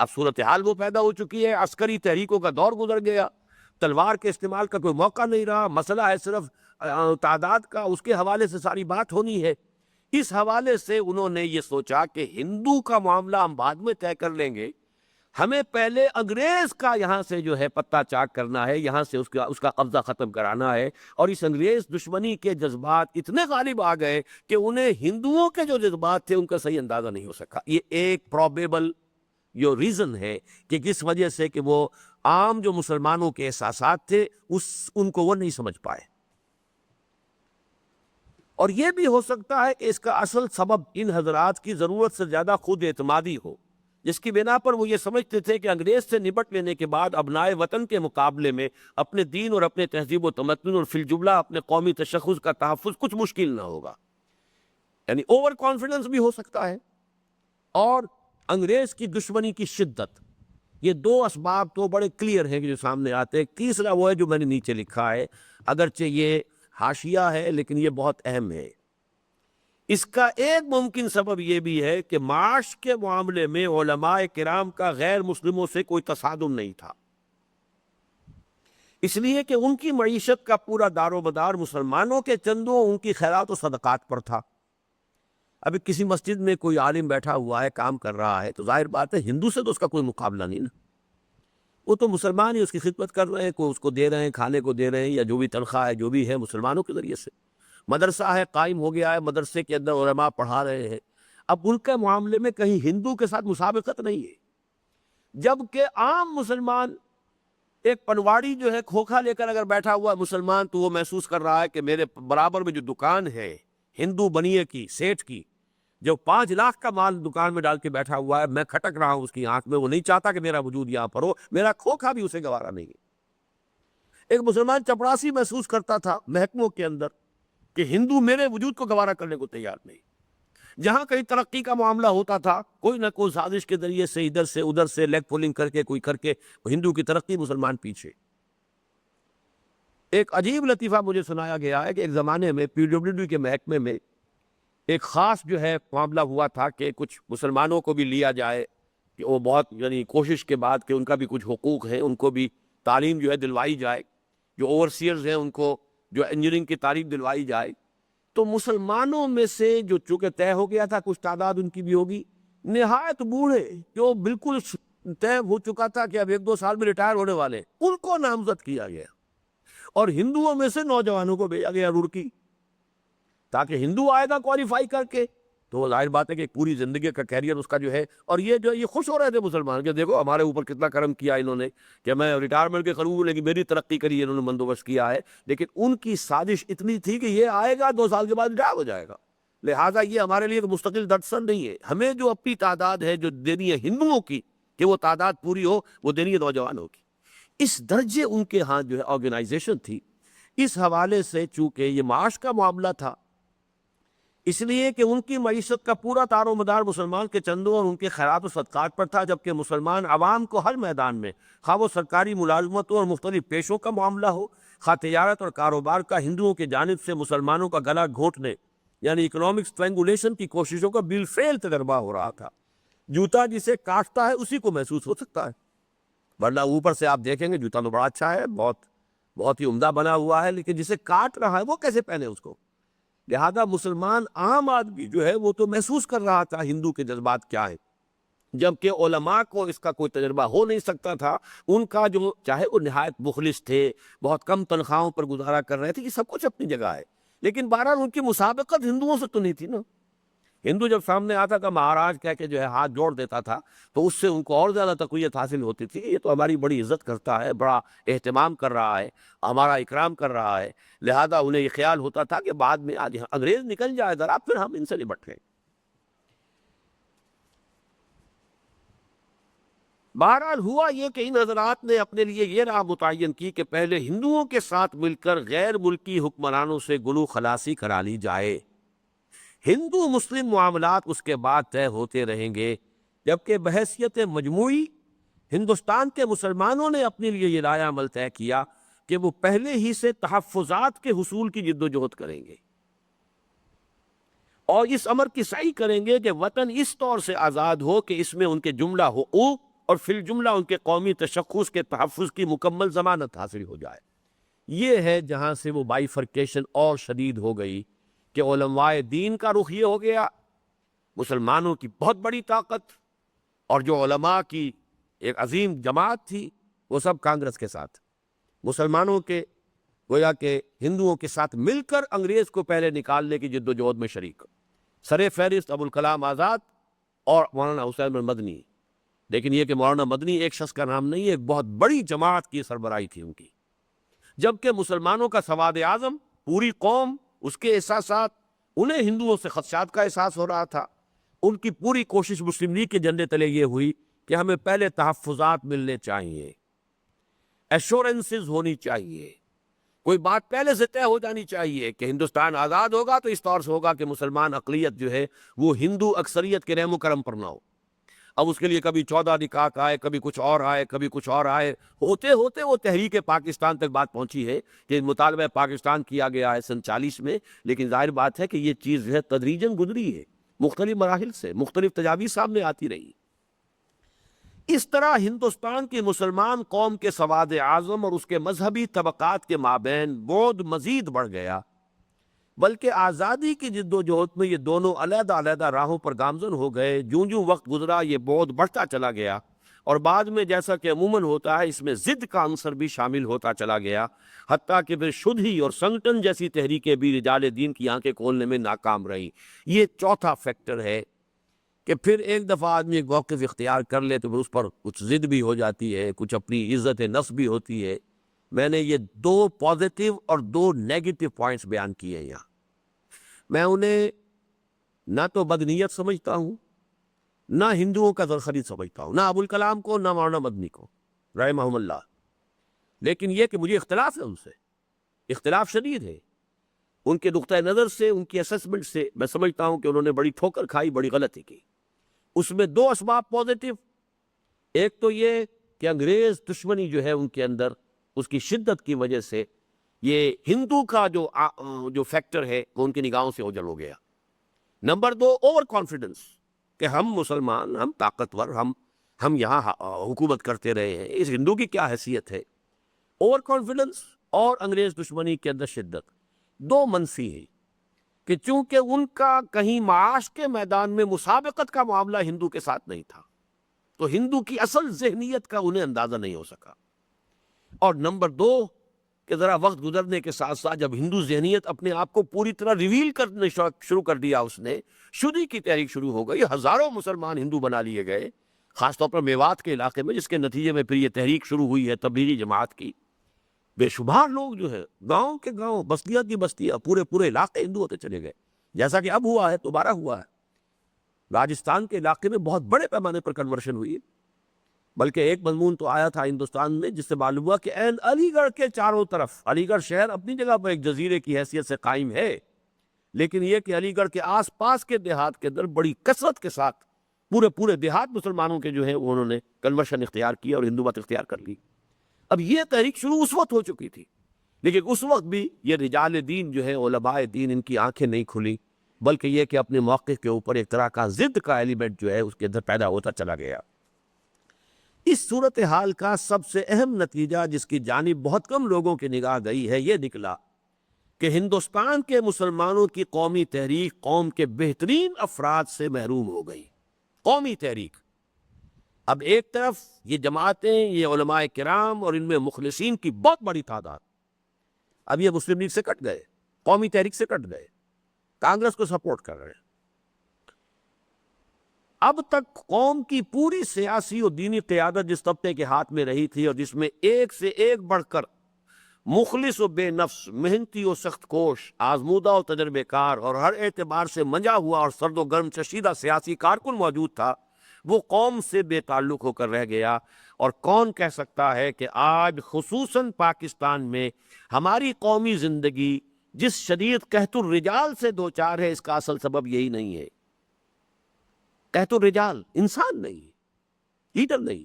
اب صورتحال وہ پیدا ہو چکی ہے، عسکری تحریکوں کا دور گزر گیا، تلوار کے استعمال کا کوئی موقع نہیں رہا، مسئلہ ہے صرف تعداد کا، اس کے حوالے سے ساری بات ہونی ہے۔ اس حوالے سے انہوں نے یہ سوچا کہ ہندو کا معاملہ ہم بعد میں طے کر لیں گے، ہمیں پہلے انگریز کا یہاں سے جو ہے پتہ چاک کرنا ہے، یہاں سے اس کا قبضہ ختم کرانا ہے۔ اور اس انگریز دشمنی کے جذبات اتنے غالب آ گئے کہ انہیں ہندوؤں کے جو جذبات تھے ان کا صحیح اندازہ نہیں ہو سکا۔ یہ ایک پروبیبل جو ریزن ہے کہ کس وجہ سے کہ وہ عام جو مسلمانوں کے احساسات تھے ان کو وہ نہیں سمجھ پائے۔ اور یہ بھی ہو سکتا ہے کہ اس کا اصل سبب ان حضرات کی ضرورت سے زیادہ خود اعتمادی ہو، جس کی بنا پر وہ یہ سمجھتے تھے کہ انگریز سے نپٹ لینے کے بعد ابنائے وطن کے مقابلے میں اپنے دین اور اپنے تہذیب و تمدن اور فی الجملہ اپنے قومی تشخص کا تحفظ کچھ مشکل نہ ہوگا۔ یعنی اوور کانفیڈنس بھی ہو سکتا ہے، اور انگریز کی دشمنی کی شدت، یہ دو اسباب تو بڑے کلیئر ہیں کہ جو سامنے آتے ہیں۔ تیسرا وہ ہے جو میں نے نیچے لکھا ہے، اگرچہ یہ حاشیہ ہے لیکن یہ بہت اہم ہے۔ اس کا ایک ممکن سبب یہ بھی ہے کہ معاش کے معاملے میں علماء کرام کا غیر مسلموں سے کوئی تصادم نہیں تھا، اس لیے کہ ان کی معیشت کا پورا دار و مدار مسلمانوں کے چندوں، ان کی خیرات و صدقات پر تھا۔ ابھی کسی مسجد میں کوئی عالم بیٹھا ہوا ہے، کام کر رہا ہے، تو ظاہر بات ہے ہندو سے تو اس کا کوئی مقابلہ نہیں نا، وہ تو مسلمان ہی اس کی خدمت کر رہے ہیں، کوئی اس کو دے رہے ہیں، کھانے کو دے رہے ہیں، یا جو بھی تنخواہ ہے جو بھی ہے مسلمانوں کے ذریعے سے۔ مدرسہ ہے، قائم ہو گیا ہے، مدرسے کے اندر علماء پڑھا رہے ہیں، اب ان کے معاملے میں کہیں ہندو کے ساتھ مسابقت نہیں ہے، جبکہ عام مسلمان، ایک پنواڑی جو ہے کھوکھا لے کر اگر بیٹھا ہوا ہے مسلمان، تو وہ محسوس کر رہا ہے کہ میرے برابر میں جو دکان ہے ہندو بنیے کی، سیٹھ کی، جو 5 لاکھ کا مال دکان میں ڈال کے بیٹھا ہوا ہے، میں کھٹک رہا ہوں اس کی آنکھ میں، وہ نہیں چاہتا کہ میرا وجود یہاں پر ہو، میرا کھوکھا بھی اسے گوارا نہیں ہے۔ ایک مسلمان چپڑاسی محسوس کرتا تھا محکموں کے اندر کہ ہندو میرے وجود کو گوارا کرنے کو تیار نہیں۔ جہاں کہیں ترقی کا معاملہ ہوتا تھا، کوئی نہ کوئی سازش کے ذریعے سے ادھر سے ادھر سے لیگ پولنگ کر کے کوئی کر کے ہندو کی ترقی، مسلمان پیچھے۔ ایک عجیب لطیفہ مجھے سنایا گیا ہے کہ ایک زمانے میں PWD کے محکمے میں ایک خاص جو ہے معاملہ ہوا تھا کہ کچھ مسلمانوں کو بھی لیا جائے، کہ وہ بہت یعنی کوشش کے بعد کہ ان کا بھی کچھ حقوق ہیں، ان کو بھی تعلیم جو ہے دلوائی جائے، جو اوورسیئرز ہیں ان کو جو انجینئرنگ کی تعلیم دلوائی جائے۔ تو مسلمانوں میں سے جو چونکہ طے ہو گیا تھا، کچھ تعداد ان کی بھی ہوگی، نہایت بوڑھے جو بالکل طے ہو چکا تھا کہ اب 1-2 سال میں ریٹائر ہونے والے، ان کو نامزد کیا گیا، اور ہندوؤں میں سے نوجوانوں کو بھیجا گیا رڑکی، تاکہ ہندو آئے گا کوالیفائی کر کے تو ظاہر بات ہے کہ پوری زندگی کا کیریئر اس کا جو ہے۔ اور یہ خوش ہو رہے تھے مسلمان کہ دیکھو ہمارے اوپر کتنا کرم کیا انہوں نے، کہ میں ریٹائرمنٹ کے قریب ہوں لیکن میری ترقی کے لیے انہوں نے بندوبست کیا ہے۔ لیکن ان کی سازش اتنی تھی کہ یہ آئے گا 2 سال کے بعد ریٹائر ہو جائے گا، لہٰذا یہ ہمارے لیے ایک مستقل درسن نہیں ہے، ہمیں جو اپنی تعداد ہے جو دینی ہے ہندوؤں کی، کہ وہ تعداد پوری ہو، وہ دینی ہے نوجوانوں کی۔ اس درجے ان کے ہاں جو ہے آرگنائزیشن تھی۔ اس حوالے سے چونکہ یہ معاش کا معاملہ تھا، اس لیے کہ ان کی معیشت کا پورا دار و مدار مسلمان کے چندوں اور ان کے خیرات و صدقات پر تھا، جبکہ مسلمان عوام کو ہر میدان میں، خواہ وہ سرکاری ملازمتوں اور مختلف پیشوں کا معاملہ ہو، خواہ تجارت اور کاروبار کا، ہندوؤں کی جانب سے مسلمانوں کا گلا گھونٹنے یعنی اکنامک اسٹرینگولیشن کی کوششوں کا بالفعل تجربہ ہو رہا تھا۔ جوتا جسے کاٹتا ہے اسی کو محسوس ہو سکتا ہے، ورنہ اوپر سے آپ دیکھیں گے جوتا تو بڑا اچھا ہے، بہت ہی عمدہ بنا ہوا ہے، لیکن جسے کاٹ رہا ہے وہ کیسے پہنے اس کو؟ لہذا مسلمان عام آدمی جو ہے وہ تو محسوس کر رہا تھا ہندو کے جذبات کیا ہیں، جبکہ علماء کو اس کا کوئی تجربہ ہو نہیں سکتا تھا۔ ان کا جو چاہے وہ نہایت مخلص تھے، بہت کم تنخواہوں پر گزارا کر رہے تھے، یہ سب کچھ اپنی جگہ ہے، لیکن بہرحال ان کی مسابقت ہندوؤں سے تو نہیں تھی نا۔ ہندو جب سامنے آتا تھا مہاراج کہہ کے جو ہے ہاتھ جوڑ دیتا تھا، تو اس سے ان کو اور زیادہ تقویت حاصل ہوتی تھی، یہ تو ہماری بڑی عزت کرتا ہے، بڑا اہتمام کر رہا ہے، ہمارا اکرام کر رہا ہے، لہذا انہیں یہ خیال ہوتا تھا کہ بعد میں آج انگریز نکل جائے ذرا پھر ہم ان سے نمٹ گئے۔ بہرحال ہوا یہ کہ ان حضرات نے اپنے لیے یہ راہ متعین کی کہ پہلے ہندوؤں کے ساتھ مل کر غیر ملکی حکمرانوں سے گلو خلاصی کرا لی جائے، ہندو مسلم معاملات اس کے بعد طے ہوتے رہیں گے، جبکہ بحیثیت مجموعی ہندوستان کے مسلمانوں نے اپنے لیے یہ رائے عمل طے کیا کہ وہ پہلے ہی سے تحفظات کے حصول کی جد و جہد کریں گے، اور اس امر کی سعی کریں گے کہ وطن اس طور سے آزاد ہو کہ اس میں ان کے جملہ حقوق اور فی الجملہ ان کے قومی تشخص کے تحفظ کی مکمل ضمانت حاصل ہو جائے۔ یہ ہے جہاں سے وہ بائیفرکیشن اور شدید ہو گئی کہ علماء دین کا رخ یہ ہو گیا، مسلمانوں کی بہت بڑی طاقت، اور جو علماء کی ایک عظیم جماعت تھی وہ سب کانگریس کے ساتھ، مسلمانوں کے گویا کہ ہندوؤں کے ساتھ مل کر انگریز کو پہلے نکالنے کی جد و جہد میں شریک۔ سر فہرست ابوالکلام آزاد اور مولانا حسین بن مدنی، لیکن یہ کہ مولانا مدنی ایک شخص کا نام نہیں ہے، ایک بہت بڑی جماعت کی سربراہی تھی ان کی، جبکہ مسلمانوں کا سواد اعظم پوری قوم، اس کے احساسات، انہیں ہندوؤں سے خدشات کا احساس ہو رہا تھا، ان کی پوری کوشش مسلم لیگ کے جھنڈے تلے یہ ہوئی کہ ہمیں پہلے تحفظات ملنے چاہیے، ایشورنسز ہونی چاہیے، کوئی بات پہلے سے طے ہو جانی چاہیے کہ ہندوستان آزاد ہوگا تو اس طور سے ہوگا کہ مسلمان اقلیت جو ہے وہ ہندو اکثریت کے رحم و کرم پر نہ ہو. اب اس کے لیے کبھی 14 نکات آئے، کبھی کچھ اور آئے، کبھی کچھ اور آئے، ہوتے ہوتے وہ تحریک پاکستان تک بات پہنچی ہے کہ مطالبہ پاکستان کیا گیا ہے سن 40 میں. لیکن ظاہر بات ہے کہ یہ چیز جو ہے تدریجاً گزری ہے، مختلف مراحل سے مختلف تجاویز سامنے آتی رہی. اس طرح ہندوستان کی مسلمان قوم کے سواد اعظم اور اس کے مذہبی طبقات کے مابین بعد مزید بڑھ گیا، بلکہ آزادی کی جد و جہد میں یہ دونوں علیحدہ علیحدہ راہوں پر گامزن ہو گئے. جوں جوں وقت گزرا یہ بعد بڑھتا چلا گیا، اور بعد میں جیسا کہ عموماً ہوتا ہے اس میں ضد کا عنصر بھی شامل ہوتا چلا گیا، حتیٰ کہ پھر شدھی اور سنگٹن جیسی تحریکیں بھی رجال دین کی آنکھیں کھولنے میں ناکام رہیں. یہ چوتھا فیکٹر ہے کہ پھر ایک دفعہ آدمی ایک موقف اختیار کر لے تو پھر اس پر کچھ ضد بھی ہو جاتی ہے، کچھ اپنی عزت نفس بھی ہوتی ہے. میں نے یہ 2 پازیٹیو اور 2 نیگیٹو پوائنٹس بیان کیے ہیں یہاں. میں انہیں نہ تو بدنیت سمجھتا ہوں، نہ ہندوؤں کا ذرخرید سمجھتا ہوں، نہ ابوالکلام کو، نہ مولانا مدنی کو رحمہم اللہ. لیکن یہ کہ مجھے اختلاف ہے ان سے، اختلاف شدید ہے. ان کے نقطۂ نظر سے، ان کی اسسمنٹ سے میں سمجھتا ہوں کہ انہوں نے بڑی ٹھوکر کھائی، بڑی غلطی کی. اس میں 2 اسباب پازیٹیو. ایک تو یہ کہ انگریز دشمنی جو ہے ان کے اندر، اس کی شدت کی وجہ سے یہ ہندو کا جو فیکٹر ہے وہ ان کی نگاہوں سے اوجھل ہو گیا. نمبر 2 اوور کانفیڈنس کہ ہم مسلمان، ہم طاقتور، ہم یہاں حکومت کرتے رہے ہیں، اس ہندو کی کیا حیثیت ہے. اوور کانفیڈنس اور انگریز دشمنی کے اندر شدت 2 منفی ہیں کہ چونکہ ان کا کہیں معاش کے میدان میں مسابقت کا معاملہ ہندو کے ساتھ نہیں تھا تو ہندو کی اصل ذہنیت کا انہیں اندازہ نہیں ہو سکا. اور نمبر 2 کہ ذرا وقت گزرنے کے ساتھ ساتھ جب ہندو ذہنیت اپنے آپ کو پوری طرح ریویل کرنے شروع کر دیا، اس نے شدی کی تحریک شروع ہو گئی، ہزاروں مسلمان ہندو بنا لیے گئے، خاص طور پر میوات کے علاقے میں، جس کے نتیجے میں پھر یہ تحریک شروع ہوئی ہے تبلیغی جماعت کی. بے شمار لوگ جو ہے گاؤں کے گاؤں، بستیاں کی بستیاں، پورے علاقے ہندو ہوتے چلے گئے، جیسا کہ اب ہوا ہے، دوبارہ ہوا ہے. راجستھان کے علاقے میں بہت بڑے پیمانے پر کنورشن ہوئی، بلکہ ایک مضمون تو آیا تھا ہندوستان میں جس سے معلوم ہوا کہ علی گڑھ کے چاروں طرف، علی گڑھ شہر اپنی جگہ پر ایک جزیرے کی حیثیت سے قائم ہے، لیکن یہ کہ علی گڑھ کے آس پاس کے دیہات کے اندر بڑی کثرت کے ساتھ پورے دیہات مسلمانوں کے جو ہیں انہوں نے کنورشن اختیار کیا اور ہندو مت اختیار کر لی. اب یہ تحریک شروع اس وقت ہو چکی تھی، لیکن اس وقت بھی یہ رجال دین جو ہے، علماء دین، ان کی آنکھیں نہیں کھلی، بلکہ یہ کہ اپنے موقف کے اوپر ایک طرح کا ضد کا ایلیمنٹ جو ہے اس کے اندر پیدا ہوتا چلا گیا. اس صورتحال کا سب سے اہم نتیجہ جس کی جانب بہت کم لوگوں کی نگاہ گئی ہے، یہ نکلا کہ ہندوستان کے مسلمانوں کی قومی تحریک قوم کے بہترین افراد سے محروم ہو گئی. قومی تحریک اب ایک طرف یہ جماعتیں، یہ علماء کرام اور ان میں مخلصین کی بہت بڑی تعداد اب یہ مسلم لیگ سے کٹ گئے، قومی تحریک سے کٹ گئے، کانگریس کو سپورٹ کر رہے ہیں. اب تک قوم کی پوری سیاسی اور دینی قیادت جس طبقے کے ہاتھ میں رہی تھی اور جس میں ایک سے ایک بڑھ کر مخلص و بے نفس، محنتی و سخت کوش، آزمودہ و تجربے کار اور ہر اعتبار سے منجا ہوا اور سرد و گرم چشیدہ سیاسی کارکن موجود تھا، وہ قوم سے بے تعلق ہو کر رہ گیا. اور کون کہہ سکتا ہے کہ آج خصوصاً پاکستان میں ہماری قومی زندگی جس شدید قحط الرجال سے دوچار ہے، اس کا اصل سبب یہی نہیں ہے. قحط الرجال انسان نہیں، لیڈر نہیں.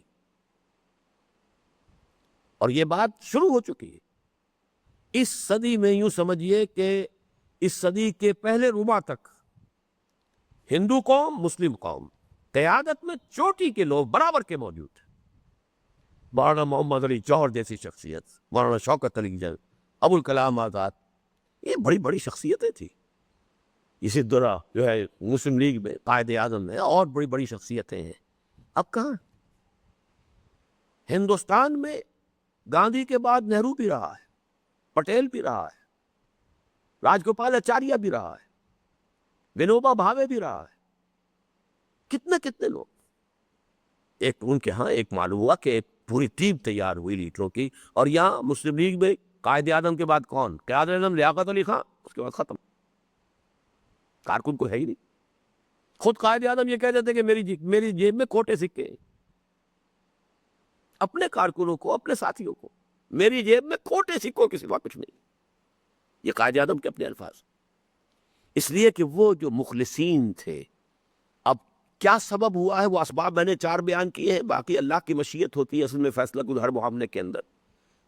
اور یہ بات شروع ہو چکی ہے اس صدی میں. یوں سمجھیے کہ اس صدی کے پہلے ربع تک ہندو قوم، مسلم قوم قیادت میں چوٹی کے لوگ برابر کے موجود تھے. مولانا محمد علی جوہر جیسی شخصیت، مولانا شوکت علی جل، ابوالکلام آزاد، یہ بڑی بڑی شخصیتیں تھیں. اسی طرح جو ہے مسلم لیگ میں قائد اعظم ہے اور بڑی بڑی شخصیتیں ہیں. اب کہاں؟ ہندوستان میں گاندھی کے بعد نہرو بھی رہا ہے، پٹیل بھی رہا ہے، راج گوپال اچاریہ بھی رہا ہے، ونوبا بھاوے بھی رہا ہے. کتنے لوگ. ایک ان کے ہاں ایک معلوم ہوا کہ ایک پوری ٹیم تیار ہوئی لیڈروں کی. اور یہاں مسلم لیگ میں قائد اعظم کے بعد کون؟ قائد اعظم لیاقت علی خان، اس کے بعد ختم، کارکن کو ہے ہی نہیں. خود قائد اعظم یہ کہہ دیتے کہ میری جیب میں کھوٹے سکے ہیں. اپنے کارکنوں کو، اپنے ساتھیوں کو، میری جیب میں کھوٹے سکوں کے سوا کچھ نہیں. یہ قائد اعظم کے اپنے الفاظ، اس لیے کہ وہ جو مخلصین تھے. اب کیا سبب ہوا ہے، وہ اسباب میں نے 4 بیان کیے ہیں، باقی اللہ کی مشیت ہوتی ہے اصل میں فیصلہ کن ہر معاملے کے اندر.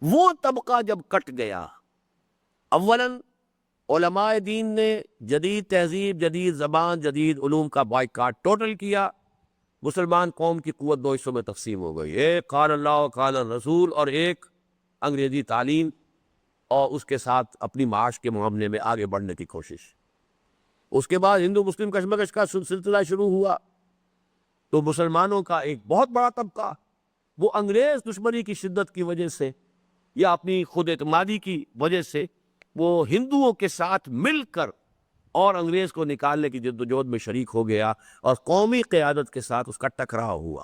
وہ طبقہ جب کٹ گیا، اولاً علماء دین نے جدید تہذیب، جدید زبان، جدید علوم کا بائیکاٹ ٹوٹل کیا. مسلمان قوم کی قوت 2 حصوں میں تقسیم ہو گئی، ایک قال اللہ و قال الرسول اور ایک انگریزی تعلیم اور اس کے ساتھ اپنی معاش کے معاملے میں آگے بڑھنے کی کوشش. اس کے بعد ہندو مسلم کشمکش کا سلسلہ شروع ہوا تو مسلمانوں کا ایک بہت بڑا طبقہ وہ انگریز دشمنی کی شدت کی وجہ سے یا اپنی خود اعتمادی کی وجہ سے وہ ہندوؤں کے ساتھ مل کر اور انگریز کو نکالنے کی جدوجہد میں شریک ہو گیا اور قومی قیادت کے ساتھ اس کا ٹکراؤ ہوا.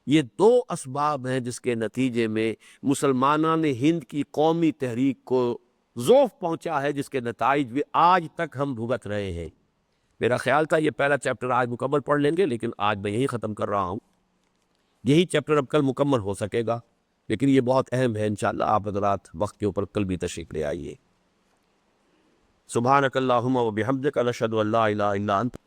یہ 2 اسباب ہیں جس کے نتیجے میں مسلمانان ہند کی قومی تحریک کو ضعف پہنچا ہے، جس کے نتائج بھی آج تک ہم بھگت رہے ہیں. میرا خیال تھا یہ پہلا چیپٹر آج مکمل پڑھ لیں گے، لیکن آج میں یہی ختم کر رہا ہوں. یہی چیپٹر اب کل مکمل ہو سکے گا، لیکن یہ بہت اہم ہے. انشاءاللہ آپ حضرات وقت کے اوپر کل بھی تشریف لے آئیے. سبحانک اللہم و بحمدک، اشہد ان لا الہ الا انت